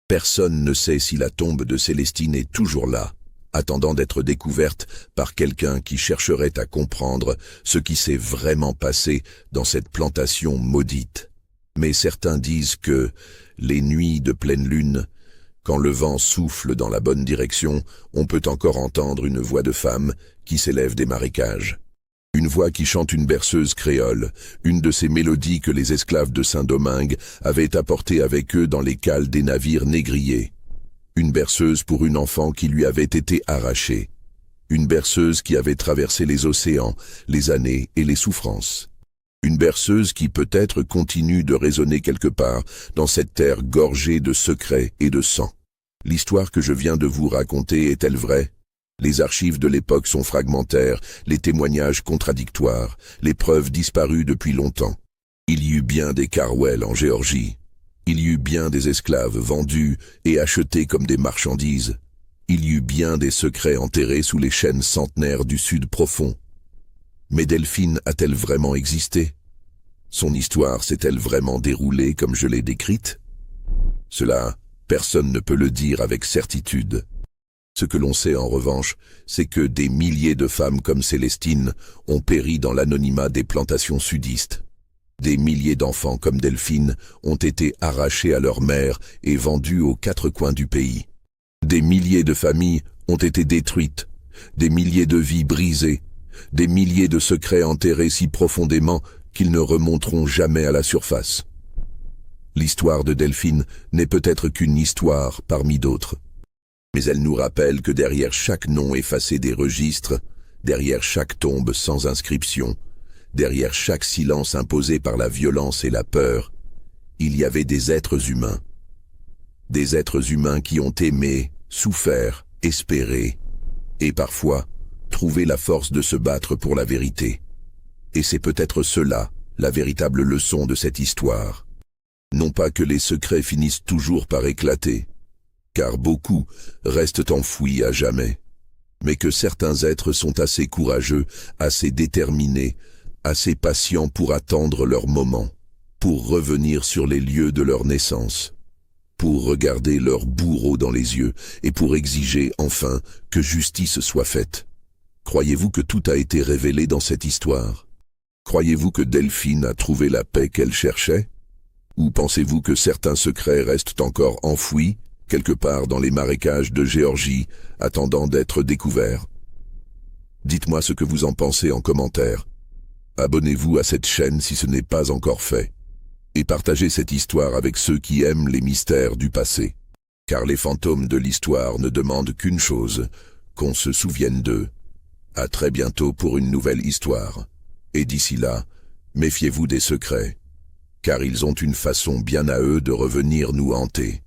Speaker 1: Personne ne sait si la tombe de Célestine est toujours là, attendant d'être découverte par quelqu'un qui chercherait à comprendre ce qui s'est vraiment passé dans cette plantation maudite. Mais certains disent que, les nuits de pleine lune, quand le vent souffle dans la bonne direction, on peut encore entendre une voix de femme qui s'élève des marécages. Une voix qui chante une berceuse créole, une de ces mélodies que les esclaves de Saint-Domingue avaient apportées avec eux dans les cales des navires négriers. Une berceuse pour une enfant qui lui avait été arrachée. Une berceuse qui avait traversé les océans, les années et les souffrances. Une berceuse qui peut-être continue de résonner quelque part dans cette terre gorgée de secrets et de sang. L'histoire que je viens de vous raconter est-elle vraie? Les archives de l'époque sont fragmentaires, les témoignages contradictoires, les preuves disparues depuis longtemps. Il y eut bien des Carwell en Géorgie. Il y eut bien des esclaves vendus et achetés comme des marchandises. Il y eut bien des secrets enterrés sous les chênes centenaires du sud profond. Mais Delphine a-t-elle vraiment existé? Son histoire s'est-elle vraiment déroulée comme je l'ai décrite? Cela, personne ne peut le dire avec certitude. Ce que l'on sait en revanche, c'est que des milliers de femmes comme Célestine ont péri dans l'anonymat des plantations sudistes. Des milliers d'enfants comme Delphine ont été arrachés à leur mère et vendus aux quatre coins du pays. Des milliers de familles ont été détruites, des milliers de vies brisées, des milliers de secrets enterrés si profondément qu'ils ne remonteront jamais à la surface. L'histoire de Delphine n'est peut-être qu'une histoire parmi d'autres. Mais elle nous rappelle que derrière chaque nom effacé des registres, derrière chaque tombe sans inscription, derrière chaque silence imposé par la violence et la peur, il y avait des êtres humains. Des êtres humains qui ont aimé, souffert, espéré, et parfois trouvé la force de se battre pour la vérité. Et c'est peut-être cela, la véritable leçon de cette histoire. Non pas que les secrets finissent toujours par éclater, car beaucoup restent enfouis à jamais, mais que certains êtres sont assez courageux, assez déterminés, assez patients pour attendre leur moment, pour revenir sur les lieux de leur naissance, pour regarder leur bourreau dans les yeux et pour exiger enfin que justice soit faite. Croyez-vous que tout a été révélé dans cette histoire? Croyez-vous que Delphine a trouvé la paix qu'elle cherchait? Ou pensez-vous que certains secrets restent encore enfouis, quelque part dans les marécages de Géorgie, attendant d'être découverts? Dites-moi ce que vous en pensez en commentaire. Abonnez-vous à cette chaîne si ce n'est pas encore fait. Et partagez cette histoire avec ceux qui aiment les mystères du passé. Car les fantômes de l'histoire ne demandent qu'une chose, qu'on se souvienne d'eux. À très bientôt pour une nouvelle histoire. Et d'ici là, méfiez-vous des secrets, car ils ont une façon bien à eux de revenir nous hanter.